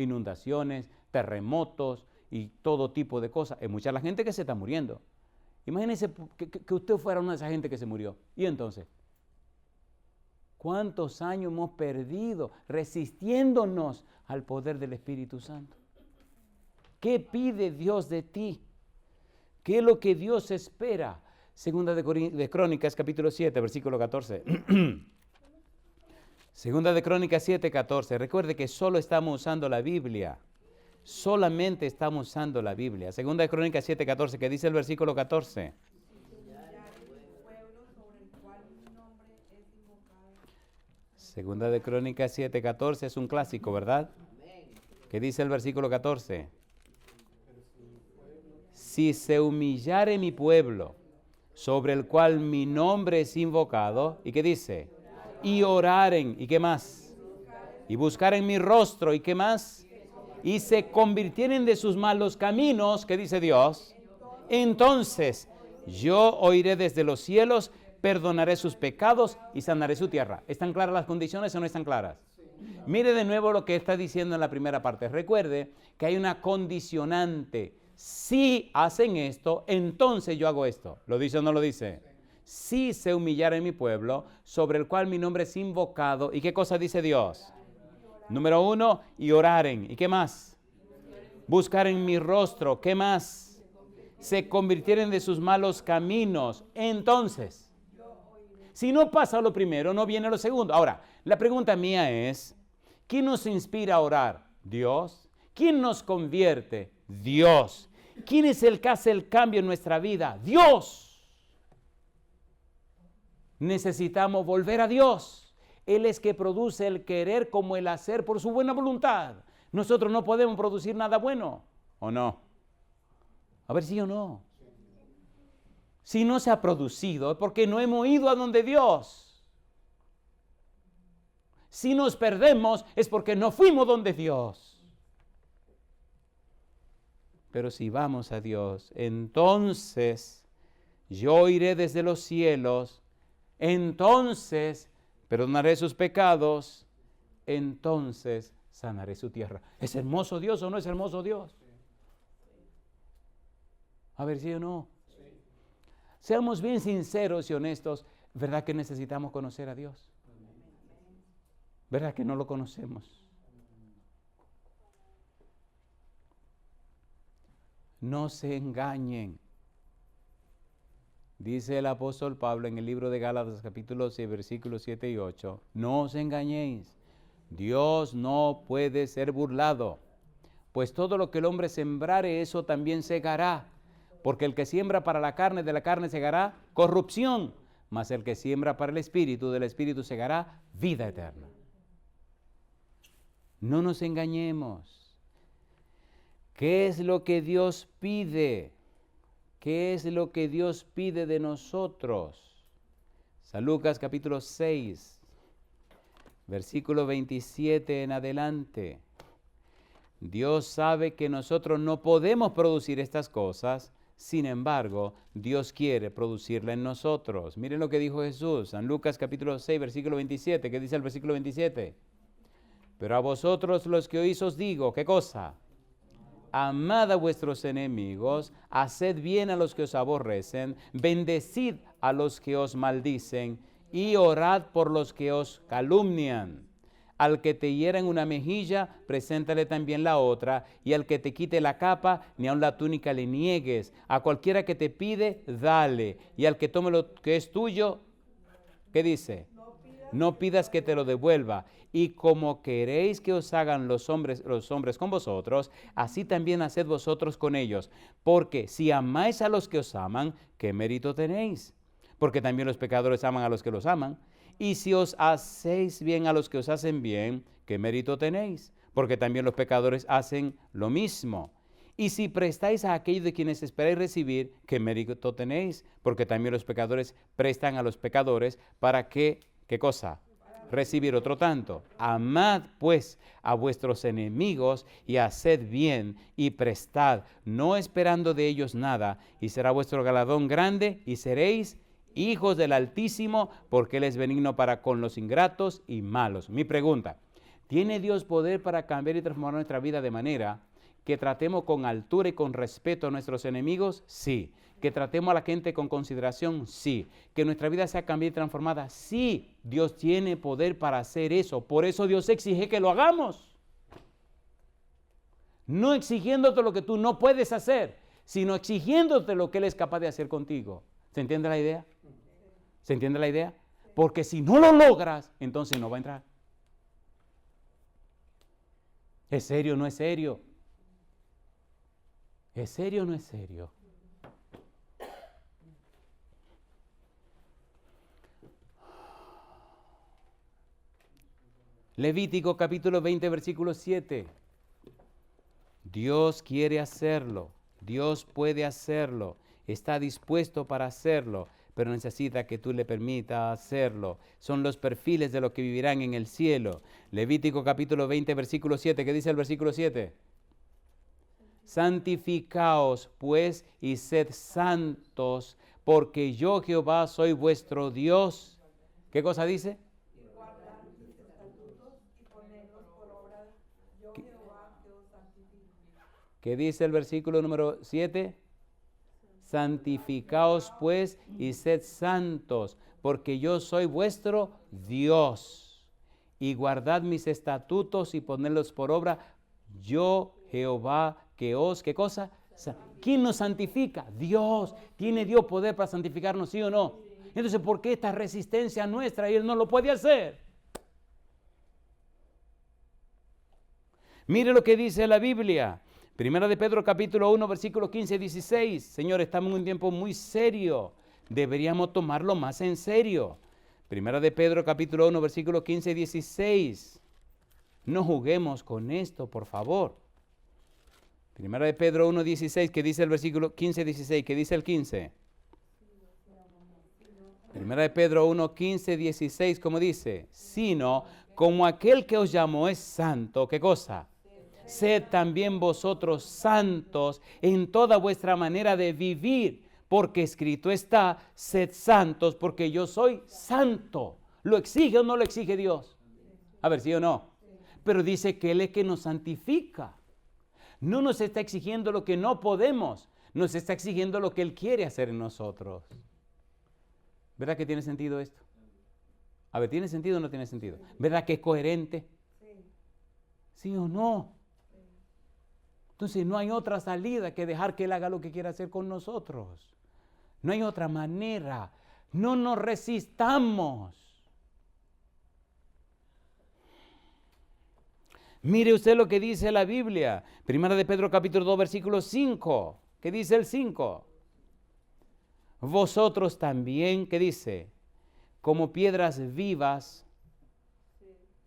Inundaciones, terremotos y todo tipo de cosas. Hay mucha la gente que se está muriendo. Imagínese que usted fuera una de esas gente que se murió. ¿Y entonces? ¿Cuántos años hemos perdido resistiéndonos al poder del Espíritu Santo? ¿Qué pide Dios de ti? ¿Qué es lo que Dios espera? Segunda de Crónicas, capítulo 7, versículo 14. Segunda de Crónicas 7, 14. Recuerde que solo estamos usando la Biblia. Solamente estamos usando la Biblia. Segunda de Crónicas 7, 14. ¿Qué dice el versículo 14? Segunda de Crónicas 7, 14 es un clásico, ¿verdad? ¿Qué dice el versículo 14? Si se humillare mi pueblo, sobre el cual mi nombre es invocado, ¿y qué dice? Y oraren, ¿y qué más? Y buscaren mi rostro, ¿y qué más? Y se convirtieren de sus malos caminos, ¿qué dice Dios? Entonces yo oiré desde los cielos, perdonaré sus pecados y sanaré su tierra. ¿Están claras las condiciones o no están claras? Mire de nuevo lo que está diciendo en la primera parte. Recuerde que hay una condicionante. Si hacen esto, entonces yo hago esto. ¿Lo dice o no lo dice? Si se humillara en mi pueblo, sobre el cual mi nombre es invocado. ¿Y qué cosa dice Dios? Número 1, y oraren. ¿Y qué más? Buscar en mi rostro. ¿Qué más? Se convirtieren de sus malos caminos. Entonces, si no pasa lo primero, no viene lo segundo. Ahora, la pregunta mía es, ¿quién nos inspira a orar? Dios. ¿Quién nos convierte? Dios. ¿Quién es el que hace el cambio en nuestra vida? Dios. Necesitamos volver a Dios. Él es que produce el querer como el hacer por su buena voluntad. Nosotros no podemos producir nada bueno, ¿o no? A ver si o no. Si no se ha producido es porque no hemos ido a donde Dios. Si nos perdemos es porque no fuimos donde Dios. Pero si vamos a Dios, entonces yo iré desde los cielos, entonces perdonaré sus pecados, entonces sanaré su tierra. ¿Es hermoso Dios o no es hermoso Dios? A ver si o no. Seamos bien sinceros y honestos. ¿Verdad que necesitamos conocer a Dios? ¿Verdad que no lo conocemos? No se engañen. Dice el apóstol Pablo en el libro de Gálatas capítulo 6, versículos 7 y 8, no os engañéis, Dios no puede ser burlado, pues todo lo que el hombre sembrare, eso también segará, porque el que siembra para la carne, de la carne segará corrupción, mas el que siembra para el Espíritu, del Espíritu segará vida eterna. No nos engañemos. ¿Qué es lo que Dios pide? ¿Qué es lo que Dios pide de nosotros? San Lucas capítulo 6, versículo 27 en adelante. Dios sabe que nosotros no podemos producir estas cosas, sin embargo, Dios quiere producirla en nosotros. Miren lo que dijo Jesús, San Lucas capítulo 6, versículo 27. ¿Qué dice el versículo 27? Pero a vosotros los que oís os digo, ¿qué cosa? Amad a vuestros enemigos, haced bien a los que os aborrecen, bendecid a los que os maldicen y orad por los que os calumnian. Al que te hiera en una mejilla, preséntale también la otra, y al que te quite la capa, ni aun la túnica le niegues. A cualquiera que te pide, dale, y al que tome lo que es tuyo, ¿qué dice? No pidas que te lo devuelva. Y como queréis que os hagan los hombres con vosotros, así también haced vosotros con ellos. Porque si amáis a los que os aman, ¿qué mérito tenéis? Porque también los pecadores aman a los que los aman. Y si os hacéis bien a los que os hacen bien, ¿qué mérito tenéis? Porque también los pecadores hacen lo mismo. Y si prestáis a aquellos de quienes esperáis recibir, ¿qué mérito tenéis? Porque también los pecadores prestan a los pecadores para que, ¿qué cosa? Recibir otro tanto. Amad pues a vuestros enemigos y haced bien y prestad, no esperando de ellos nada, y será vuestro galardón grande y seréis hijos del Altísimo, porque Él es benigno para con los ingratos y malos. Mi pregunta, ¿tiene Dios poder para cambiar y transformar nuestra vida de manera que tratemos con altura y con respeto a nuestros enemigos? Sí. ¿Que tratemos a la gente con consideración? Sí. ¿Que nuestra vida sea cambiada y transformada? Sí. Dios tiene poder para hacer eso. Por eso Dios exige que lo hagamos. No exigiéndote lo que tú no puedes hacer, sino exigiéndote lo que Él es capaz de hacer contigo. ¿Se entiende la idea? ¿Se entiende la idea? Porque si no lo logras, entonces no va a entrar. ¿Es serio o no es serio? ¿Es serio o no es serio? Levítico capítulo 20, versículo 7. Dios quiere hacerlo. Dios puede hacerlo. Está dispuesto para hacerlo, pero necesita que tú le permitas hacerlo. Son los perfiles de los que vivirán en el cielo. Levítico capítulo 20, versículo 7. ¿Qué dice el versículo 7? Santificaos pues y sed santos, porque yo Jehová soy vuestro Dios. ¿Qué cosa dice? ¿Qué dice el versículo número 7? Santificaos pues y sed santos, porque yo soy vuestro Dios. Y guardad mis estatutos y ponedlos por obra. Yo, Jehová, que os, ¿qué cosa? ¿Quién nos santifica? Dios. ¿Tiene Dios poder para santificarnos, sí o no? Entonces, ¿por qué esta resistencia nuestra y Él no lo puede hacer? Mire lo que dice la Biblia. Primera de Pedro capítulo 1, versículo 15 y 16. Señor, estamos en un tiempo muy serio. Deberíamos tomarlo más en serio. Primera de Pedro capítulo 1, versículo 15 y 16. No juguemos con esto, por favor. Primera de Pedro 1, 16, que dice el versículo 15 y 16, que dice el 15. Primera de Pedro 1, 15, 16, ¿cómo dice? Sino, como aquel que os llamó es santo, ¿qué cosa? Sed también vosotros santos en toda vuestra manera de vivir, porque escrito está, sed santos, porque yo soy santo. ¿Lo exige o no lo exige Dios? A ver, ¿sí o no? Pero dice que Él es que nos santifica. No nos está exigiendo lo que no podemos, nos está exigiendo lo que Él quiere hacer en nosotros. ¿Verdad que tiene sentido esto? A ver, ¿tiene sentido o no tiene sentido? ¿Verdad que es coherente? ¿Sí o no? Entonces no hay otra salida que dejar que Él haga lo que quiera hacer con nosotros. No hay otra manera. No nos resistamos. Mire usted lo que dice la Biblia. Primera de Pedro capítulo 2 versículo 5. ¿Qué dice el 5? Vosotros también, ¿qué dice? Como piedras vivas.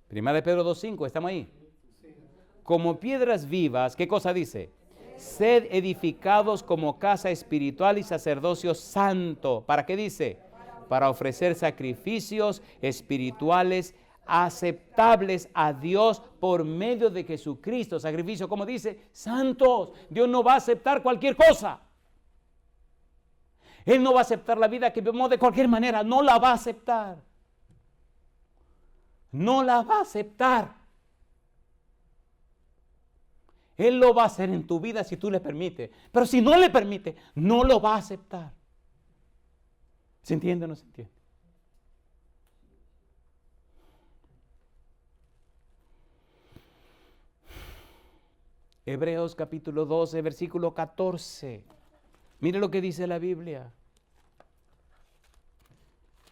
Primera de Pedro 2:5, ¿estamos ahí? Como piedras vivas, ¿qué cosa dice? Sed edificados como casa espiritual y sacerdocio santo. ¿Para qué dice? Para ofrecer sacrificios espirituales aceptables a Dios por medio de Jesucristo. Sacrificio, como dice, santos. Dios no va a aceptar cualquier cosa. Él no va a aceptar la vida que vivimos de cualquier manera. No la va a aceptar. No la va a aceptar. Él lo va a hacer en tu vida si tú le permites. Pero si no le permite, no lo va a aceptar. ¿Se entiende o no se entiende? Hebreos capítulo 12, versículo 14. Mire lo que dice la Biblia.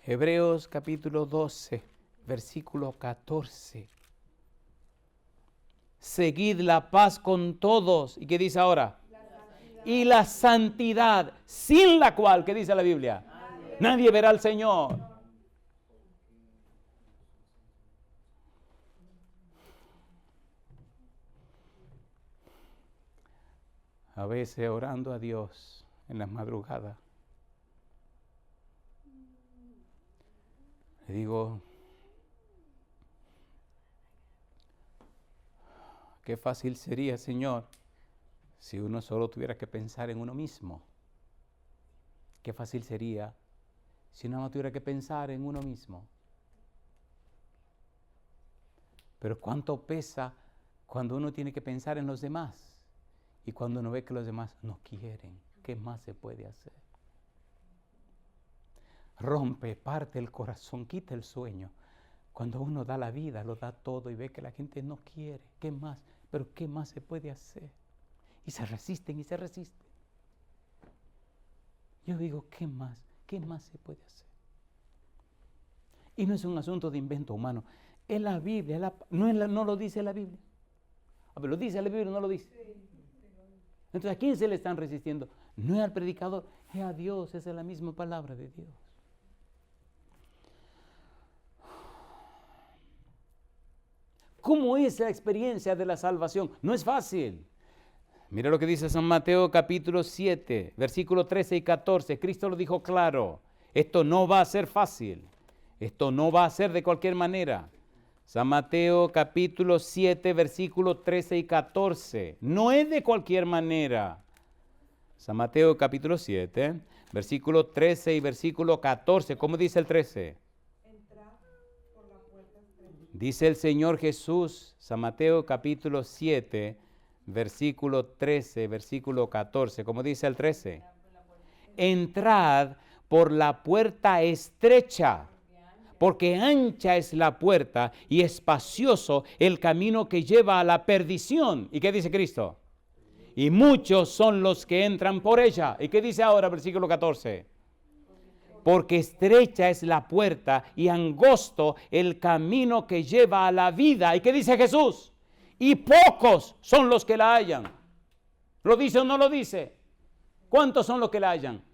Hebreos capítulo 12, versículo 14. Seguid la paz con todos. ¿Y qué dice ahora? Y la santidad, sin la cual, ¿qué dice la Biblia? Nadie verá al Señor. A veces orando a Dios en las madrugadas, le digo, qué fácil sería, Señor, si uno solo tuviera que pensar en uno mismo. Qué fácil sería si uno no tuviera que pensar en uno mismo. Pero cuánto pesa cuando uno tiene que pensar en los demás y cuando uno ve que los demás no quieren. ¿Qué más se puede hacer? Rompe, parte el corazón, quita el sueño. Cuando uno da la vida, lo da todo y ve que la gente no quiere. ¿Qué más? Pero ¿qué más se puede hacer? Y se resisten y se resisten. Yo digo, ¿qué más? ¿Qué más se puede hacer? Y no es un asunto de invento humano. Es la Biblia, no lo dice la Biblia. A ver, ¿lo dice la Biblia o no lo dice? Entonces, ¿a quién se le están resistiendo? No es al predicador, es a Dios, esa es la misma palabra de Dios. ¿Cómo es la experiencia de la salvación? No es fácil. Mira lo que dice San Mateo capítulo 7, versículos 13 y 14. Cristo lo dijo claro. Esto no va a ser fácil. Esto no va a ser de cualquier manera. San Mateo capítulo 7, versículos 13 y 14. No es de cualquier manera. San Mateo capítulo 7, versículo 13 y versículo 14. ¿Cómo dice el 13? Dice el Señor Jesús, San Mateo capítulo 7, versículo 13, versículo 14. ¿Cómo dice el 13? Entrad por la puerta estrecha, porque ancha es la puerta y espacioso el camino que lleva a la perdición. ¿Y qué dice Cristo? Y muchos son los que entran por ella. ¿Y qué dice ahora versículo 14? Porque estrecha es la puerta y angosto el camino que lleva a la vida. ¿Y qué dice Jesús? Y pocos son los que la hallan. ¿Lo dice o no lo dice? ¿Cuántos son los que la hallan?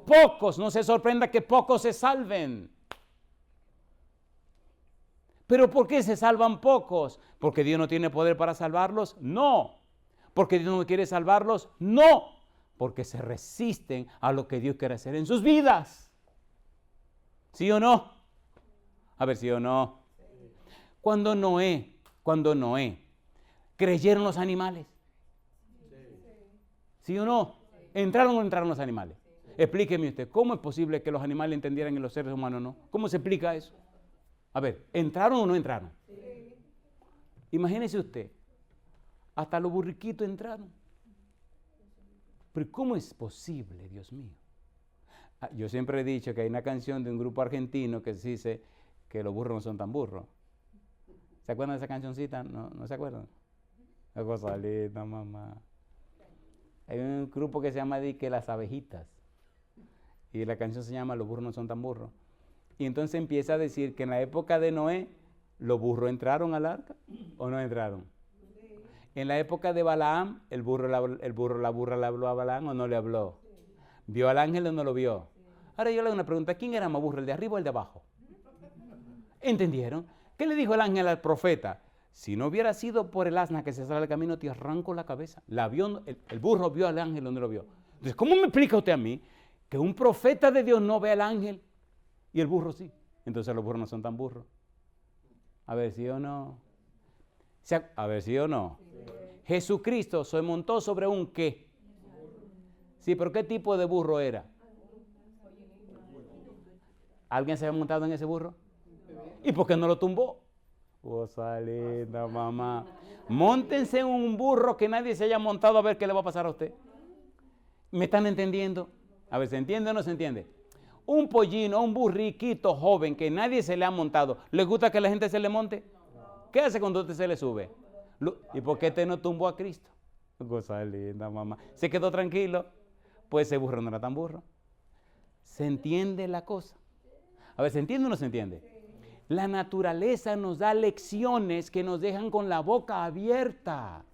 Pocos. No se sorprenda que pocos se salven. ¿Pero por qué se salvan pocos? ¿Porque Dios no tiene poder para salvarlos? No. ¿Porque Dios no quiere salvarlos? No. Porque se resisten a lo que Dios quiere hacer en sus vidas. ¿Sí o no? A ver, ¿sí o no? Cuando Noé, ¿creyeron los animales? ¿Sí o no? ¿Entraron o no entraron los animales? Explíqueme usted, ¿cómo es posible que los animales entendieran y los seres humanos no? ¿Cómo se explica eso? A ver, ¿entraron o no entraron? Imagínese usted, hasta los burriquitos entraron. Pero ¿cómo es posible, Dios mío? Yo siempre he dicho que hay una canción de un grupo argentino que dice que los burros no son tan burros. ¿Se acuerdan de esa cancioncita? ¿No se acuerdan? La cosa linda, mamá. Hay un grupo que se llama que Las Abejitas. Y la canción se llama Los burros no son tan burros. Y entonces empieza a decir que en la época de Noé, ¿los burros entraron al arca o no entraron? En la época de Balaam, la burra le habló a Balaam o no le habló. ¿Vio al ángel o no lo vio? Ahora yo le hago una pregunta, ¿quién era más burro, el de arriba o el de abajo? ¿Entendieron? ¿Qué le dijo el ángel al profeta? Si no hubiera sido por el asna que se sale del camino, te arranco la cabeza. El burro vio al ángel o no lo vio. Entonces, ¿cómo me explica usted a mí que un profeta de Dios no ve al ángel y el burro sí? Entonces los burros no son tan burros. A ver si o no. A ver si o no. Sí. Jesucristo se montó sobre un ¿qué? Sí, pero ¿qué tipo de burro era? ¿Alguien se había montado en ese burro? ¿Y por qué no lo tumbó? Cosa linda, mamá. Móntense en un burro que nadie se haya montado a ver qué le va a pasar a usted. ¿Me están entendiendo? A ver, ¿se entiende o no se entiende? Un pollino, un burriquito joven que nadie se le ha montado, ¿le gusta que la gente se le monte? ¿Qué hace cuando usted se le sube? ¿Y por qué usted no tumbó a Cristo? Cosa linda, mamá. ¿Se quedó tranquilo? Pues ese burro no era tan burro. ¿Se entiende la cosa? A ver, ¿se entiende o no se entiende? La naturaleza nos da lecciones que nos dejan con la boca abierta.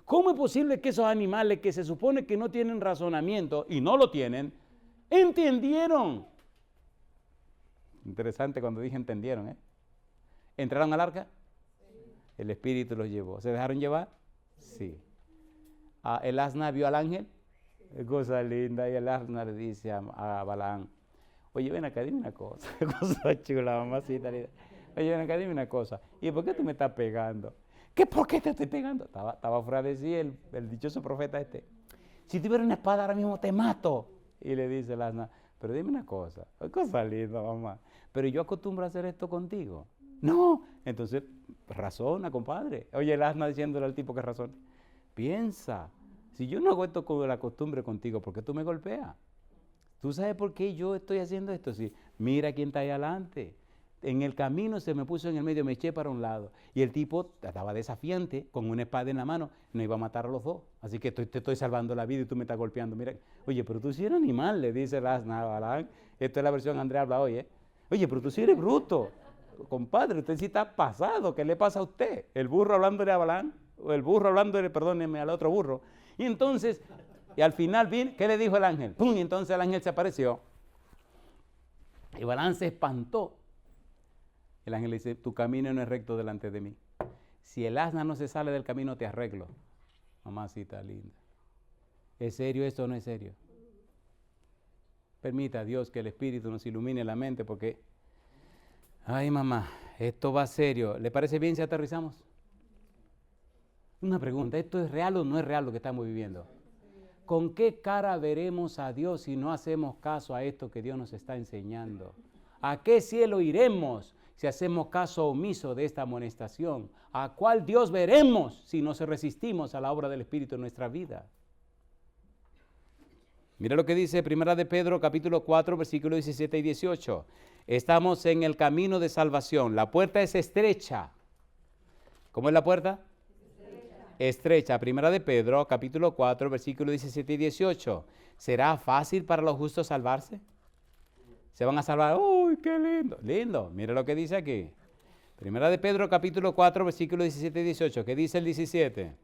¿Cómo es posible que esos animales que se supone que no tienen razonamiento y no lo tienen, entendieron? Interesante cuando dije entendieron, ¿eh? ¿Entraron al arca? El Espíritu los llevó. ¿Se dejaron llevar? Sí. ¿El asna vio al ángel? Cosa linda. Y el asna le dice a Balaam, oye, ven acá, dime una cosa. Cosa chula, mamacita. Oye, ven acá, dime una cosa. ¿Y por qué tú me estás pegando? ¿Qué? ¿Por qué te estoy pegando? Estaba fuera de sí el dichoso profeta este. Si tuviera una espada ahora mismo te mato. Y le dice el asna, pero dime una cosa. Cosa linda, mamá. Pero yo acostumbro a hacer esto contigo. No. Entonces, razona, compadre. Oye, el asna diciéndole al tipo que razone. Piensa, si yo no hago esto con la costumbre contigo, ¿por qué tú me golpeas? ¿Tú sabes por qué yo estoy haciendo esto? Sí, mira quién está ahí adelante. En el camino se me puso en el medio, me eché para un lado. Y el tipo estaba desafiante, con una espada en la mano, no iba a matar a los dos. Así que te estoy salvando la vida y tú me estás golpeando. Mira, oye, pero tú sí eres animal, le dice el asna a Balaam. Esta es la versión Andrea habla hoy, ¿eh? Oye, pero tú sí eres bruto. Compadre, usted sí está pasado. ¿Qué le pasa a usted? El burro hablándole a Balaam, o el burro hablándole, perdóneme, al otro burro. Y entonces, y al final, ¿qué le dijo el ángel? ¡Pum! Y entonces el ángel se apareció. Y Balaam se espantó. El ángel le dice, tu camino no es recto delante de mí. Si el asna no se sale del camino, te arreglo. Mamacita linda. ¿Es serio esto o no es serio? Permita a Dios que el Espíritu nos ilumine la mente porque, ay mamá, esto va serio. ¿Le parece bien si aterrizamos? Una pregunta, ¿esto es real o no es real lo que estamos viviendo? ¿Con qué cara veremos a Dios si no hacemos caso a esto que Dios nos está enseñando? ¿A qué cielo iremos si hacemos caso omiso de esta amonestación? ¿A cuál Dios veremos si nos resistimos a la obra del Espíritu en nuestra vida? Mira lo que dice 1 de Pedro capítulo 4 versículos 17 y 18. Estamos en el camino de salvación. La puerta es estrecha. ¿Cómo es la puerta? Estrecha. 1 de Pedro capítulo 4 versículos 17 y 18. ¿Será fácil para los justos salvarse? ¿Se van a salvar? ¡Uy, qué lindo! Lindo. Mira lo que dice aquí. 1 de Pedro capítulo 4 versículos 17 y 18. ¿Qué dice el 17?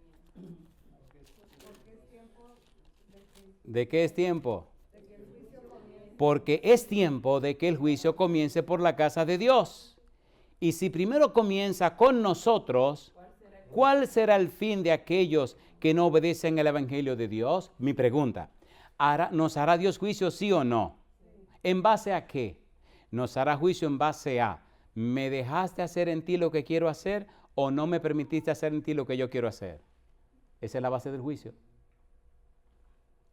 ¿De qué es tiempo? Porque es tiempo de que el juicio comience por la casa de Dios. Y si primero comienza con nosotros, ¿cuál será el fin de aquellos que no obedecen el Evangelio de Dios? Mi pregunta, ¿nos hará Dios juicio sí o no? ¿En base a qué? Nos hará juicio en base a, ¿me dejaste hacer en ti lo que quiero hacer o no me permitiste hacer en ti lo que yo quiero hacer? Esa es la base del juicio.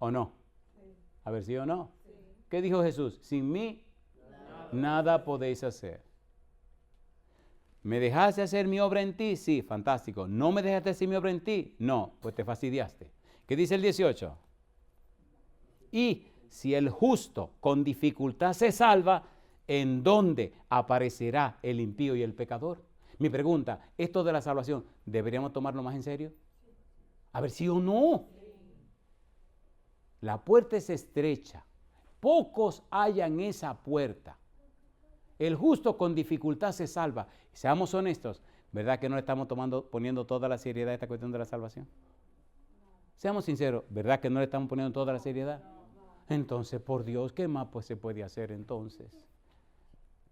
¿O no? Sí. A ver, ¿sí o no? Sí. ¿Qué dijo Jesús? Sin mí, nada podéis hacer. ¿Me dejaste hacer mi obra en ti? Sí, fantástico. ¿No me dejaste hacer mi obra en ti? No, pues te fastidiaste. ¿Qué dice el 18? Y si el justo con dificultad se salva, ¿en dónde aparecerá el impío y el pecador? Mi pregunta, esto de la salvación, ¿deberíamos tomarlo más en serio? A ver, sí o no. La puerta es estrecha. Pocos hallan esa puerta. El justo con dificultad se salva. Seamos honestos, ¿verdad que no le estamos poniendo toda la seriedad a esta cuestión de la salvación? Seamos sinceros, ¿verdad que no le estamos poniendo toda la seriedad? Entonces, por Dios, ¿qué más pues se puede hacer entonces?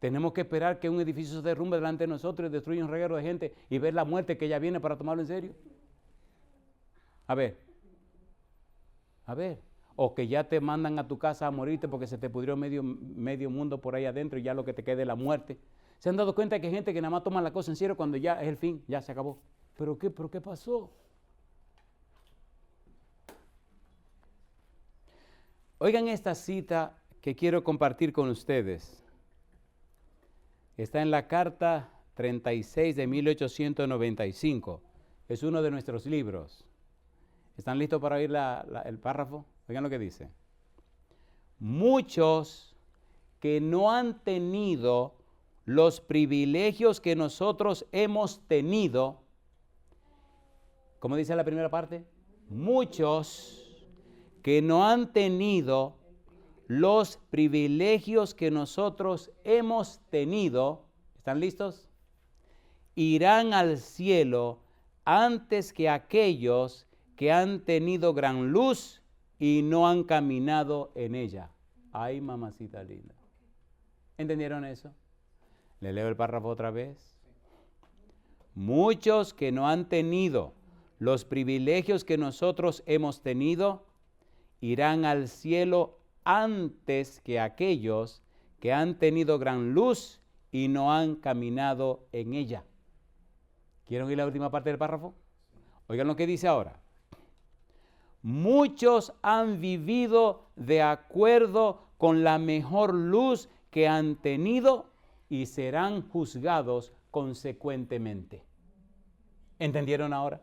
Tenemos que esperar que un edificio se derrumbe delante de nosotros y destruya un reguero de gente y ver la muerte que ya viene para tomarlo en serio. A ver. O que ya te mandan a tu casa a morirte porque se te pudrió medio mundo por ahí adentro y ya lo que te quede es la muerte. ¿Se han dado cuenta que hay gente que nada más toma la cosa en serio cuando ya es el fin, ya se acabó? ¿Pero qué pasó? Oigan esta cita que quiero compartir con ustedes. Está en la carta 36 de 1895. Es uno de nuestros libros. ¿Están listos para oír el párrafo? Oigan lo que dice. Muchos que no han tenido los privilegios que nosotros hemos tenido, ¿cómo dice la primera parte? Muchos que no han tenido los privilegios que nosotros hemos tenido, ¿están listos? Irán al cielo antes que aquellos que han tenido gran luz y no han caminado en ella. Ay, mamacita linda. ¿Entendieron eso? Le leo el párrafo otra vez. Muchos que no han tenido los privilegios que nosotros hemos tenido, irán al cielo antes que aquellos que han tenido gran luz y no han caminado en ella. ¿Quieren oír la última parte del párrafo? Oigan lo que dice ahora. Muchos han vivido de acuerdo con la mejor luz que han tenido y serán juzgados consecuentemente. ¿Entendieron ahora?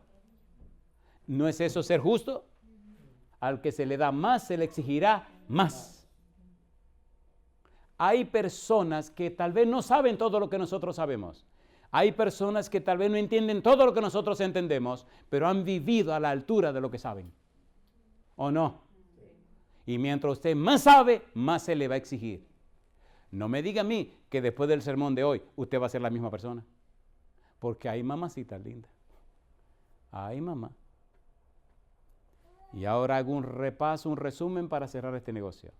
¿No es eso ser justo? Al que se le da más, se le exigirá más. Hay personas que tal vez no saben todo lo que nosotros sabemos. Hay personas que tal vez no entienden todo lo que nosotros entendemos, pero han vivido a la altura de lo que saben. ¿O no? Y mientras usted más sabe, más se le va a exigir. No me diga a mí que después del sermón de hoy, usted va a ser la misma persona. Porque hay mamacita linda. Ay, mamá. Y ahora hago un repaso, un resumen para cerrar este negocio.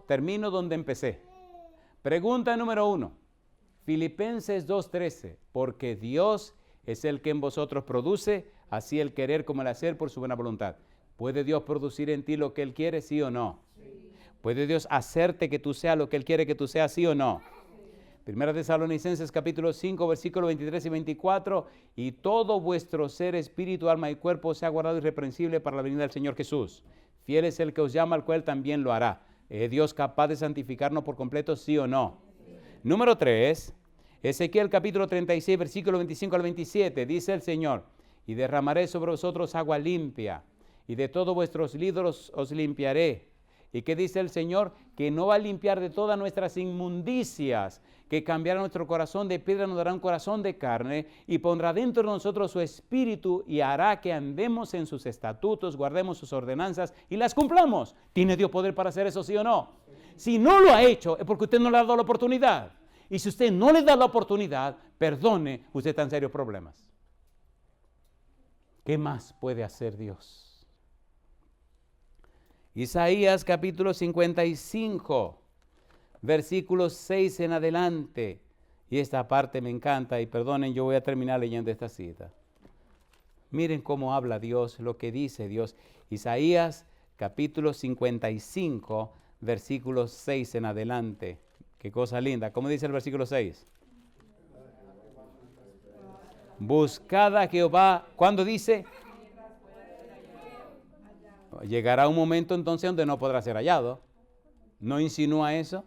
Termino donde empecé. Pregunta número 1. Filipenses 2:13. Porque Dios es el que en vosotros produce, así el querer como el hacer por su buena voluntad. ¿Puede Dios producir en ti lo que Él quiere, sí o no? Sí. ¿Puede Dios hacerte que tú seas lo que Él quiere que tú seas, sí o no? Primera Tesalonicenses capítulo 5, versículos 23 y 24. Y todo vuestro ser, espíritu, alma y cuerpo sea guardado irreprensible para la venida del Señor Jesús. Fiel es el que os llama, al cual también lo hará. ¿Es Dios capaz de santificarnos por completo, sí o no? Sí. Número 3. Ezequiel capítulo 36, versículo 25 al 27. Dice el Señor, y derramaré sobre vosotros agua limpia, y de todos vuestros ídolos os limpiaré. ¿Y qué dice el Señor? Que no va a limpiar de todas nuestras inmundicias, que cambiará nuestro corazón de piedra, nos dará un corazón de carne, y pondrá dentro de nosotros su espíritu, y hará que andemos en sus estatutos, guardemos sus ordenanzas, y las cumplamos. ¿Tiene Dios poder para hacer eso, sí o no? Si no lo ha hecho, es porque usted no le ha dado la oportunidad. Y si usted no le da la oportunidad, perdone, usted está en serios problemas. ¿Qué más puede hacer Dios? Isaías capítulo 55, versículos 6 en adelante. Y esta parte me encanta, y perdonen, yo voy a terminar leyendo esta cita. Miren cómo habla Dios, lo que dice Dios. Isaías capítulo 55, versículos 6 en adelante. Qué cosa linda. ¿Cómo dice el versículo 6? Buscad a Jehová. ¿Cuándo dice? Llegará un momento entonces donde no podrá ser hallado. ¿No insinúa eso?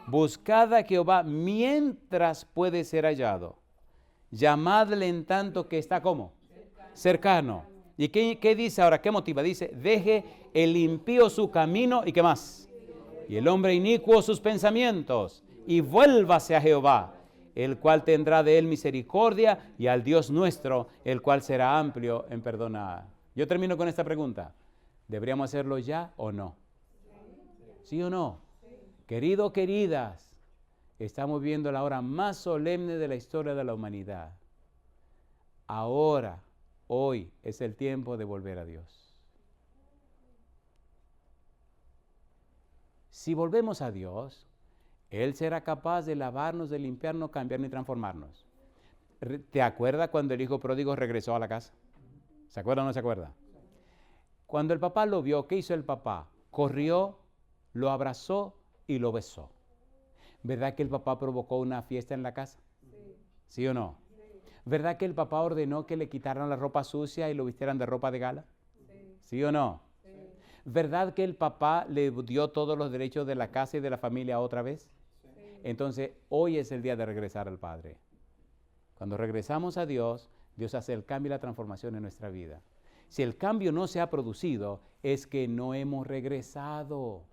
Buscad a Jehová mientras puede ser hallado. Llamadle en tanto que está ¿cómo? Cercano. ¿Y qué dice ahora? ¿Qué motiva? Dice, deje el impío su camino y ¿qué más? Y el hombre inicuo sus pensamientos, y vuélvase a Jehová, el cual tendrá de él misericordia, y al Dios nuestro, el cual será amplio en perdonar. Yo termino con esta pregunta. ¿Deberíamos hacerlo ya o no? ¿Sí o no? Querido, queridas, estamos viendo la hora más solemne de la historia de la humanidad. Ahora, hoy, es el tiempo de volver a Dios. Si volvemos a Dios, Él será capaz de lavarnos, de limpiarnos, cambiarnos y transformarnos. ¿Te acuerdas cuando el hijo pródigo regresó a la casa? ¿Se acuerda o no se acuerda? Cuando el papá lo vio, ¿qué hizo el papá? Corrió, lo abrazó y lo besó. ¿Verdad que el papá provocó una fiesta en la casa? ¿Sí o no? ¿Verdad que el papá ordenó que le quitaran la ropa sucia y lo vistieran de ropa de gala? ¿Sí o no? ¿Verdad que el papá le dio todos los derechos de la casa y de la familia otra vez? Entonces, hoy es el día de regresar al Padre. Cuando regresamos a Dios, Dios hace el cambio y la transformación en nuestra vida. Si el cambio no se ha producido, es que no hemos regresado.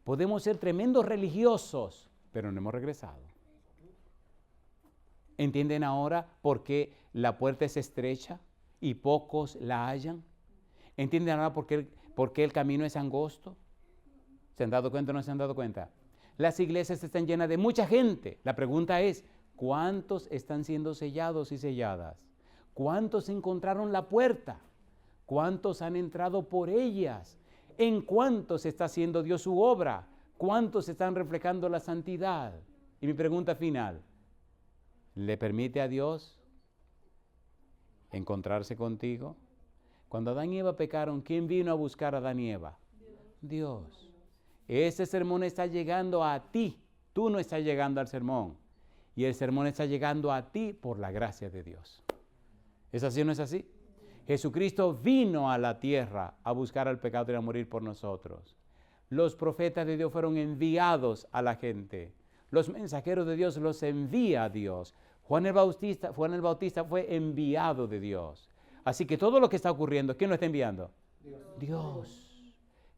Podemos ser tremendos religiosos, pero no hemos regresado. ¿Entienden ahora por qué la puerta es estrecha y pocos la hallan? ¿Entienden ahora por qué el camino es angosto? ¿Se han dado cuenta o no se han dado cuenta? Las iglesias están llenas de mucha gente. La pregunta es, ¿cuántos están siendo sellados y selladas? ¿Cuántos encontraron la puerta? ¿Cuántos han entrado por ellas? ¿En cuántos está haciendo Dios su obra? ¿Cuántos están reflejando la santidad? Y mi pregunta final, ¿le permite a Dios encontrarse contigo? Cuando Adán y Eva pecaron, ¿quién vino a buscar a Adán y Eva? Dios. Ese sermón está llegando a ti. Tú no estás llegando al sermón. Y el sermón está llegando a ti por la gracia de Dios. ¿Es así o no es así? Jesucristo vino a la tierra a buscar al pecador y a morir por nosotros. Los profetas de Dios fueron enviados a la gente. Los mensajeros de Dios los envía a Dios. Juan el Bautista fue enviado de Dios. Así que todo lo que está ocurriendo, ¿quién lo está enviando? Dios.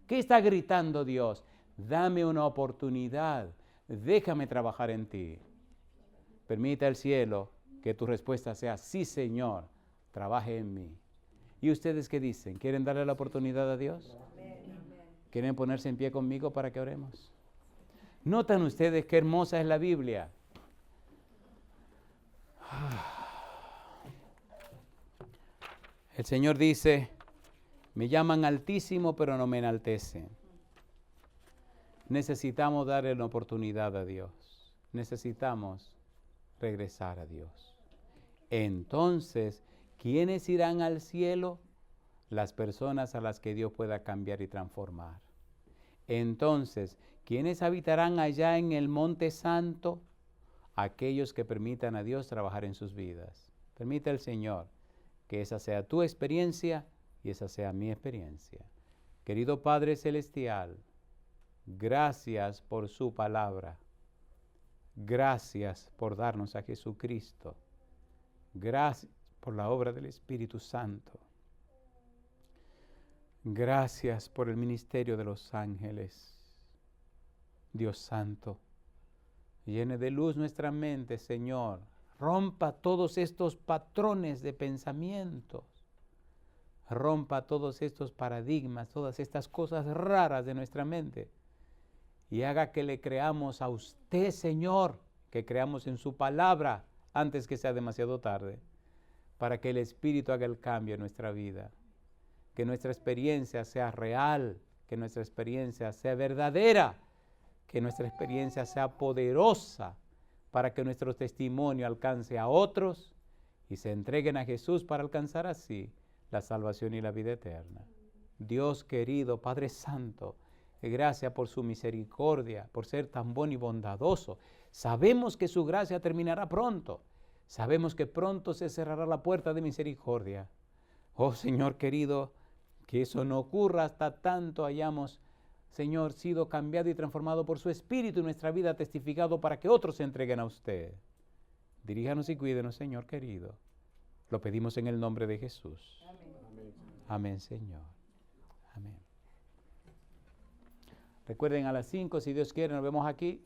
¿Qué está gritando Dios? Dame una oportunidad. Déjame trabajar en ti. Permita el cielo que tu respuesta sea, sí, Señor, trabaje en mí. ¿Y ustedes qué dicen? ¿Quieren darle la oportunidad a Dios? ¿Quieren ponerse en pie conmigo para que oremos? ¿Notan ustedes qué hermosa es la Biblia? El Señor dice, me llaman altísimo, pero no me enaltecen. Necesitamos darle la oportunidad a Dios. Necesitamos regresar a Dios. Entonces, ¿quiénes irán al cielo? Las personas a las que Dios pueda cambiar y transformar. Entonces, ¿quiénes habitarán allá en el Monte Santo? Aquellos que permitan a Dios trabajar en sus vidas. Permita el Señor que esa sea tu experiencia y esa sea mi experiencia. Querido Padre Celestial, gracias por su palabra. Gracias por darnos a Jesucristo. Gracias por la obra del Espíritu Santo. Gracias por el ministerio de los ángeles. Dios Santo, llene de luz nuestra mente, Señor. Rompa todos estos patrones de pensamientos. Rompa todos estos paradigmas, todas estas cosas raras de nuestra mente. Y haga que le creamos a usted, Señor, que creamos en su palabra antes que sea demasiado tarde, para que el Espíritu haga el cambio en nuestra vida. Que nuestra experiencia sea real, que nuestra experiencia sea verdadera, que nuestra experiencia sea poderosa, para que nuestro testimonio alcance a otros y se entreguen a Jesús para alcanzar así la salvación y la vida eterna. Dios querido, Padre Santo, gracias por su misericordia, por ser tan bueno y bondadoso. Sabemos que su gracia terminará pronto. Sabemos que pronto se cerrará la puerta de misericordia. Oh Señor querido, que eso no ocurra hasta tanto hayamos, Señor, sido cambiado y transformado por su Espíritu y nuestra vida testificado para que otros se entreguen a usted. Diríjanos y cuídenos, Señor querido. Lo pedimos en el nombre de Jesús. Amén. Amén, Señor. Amén. Recuerden, a las 5, si Dios quiere, nos vemos aquí.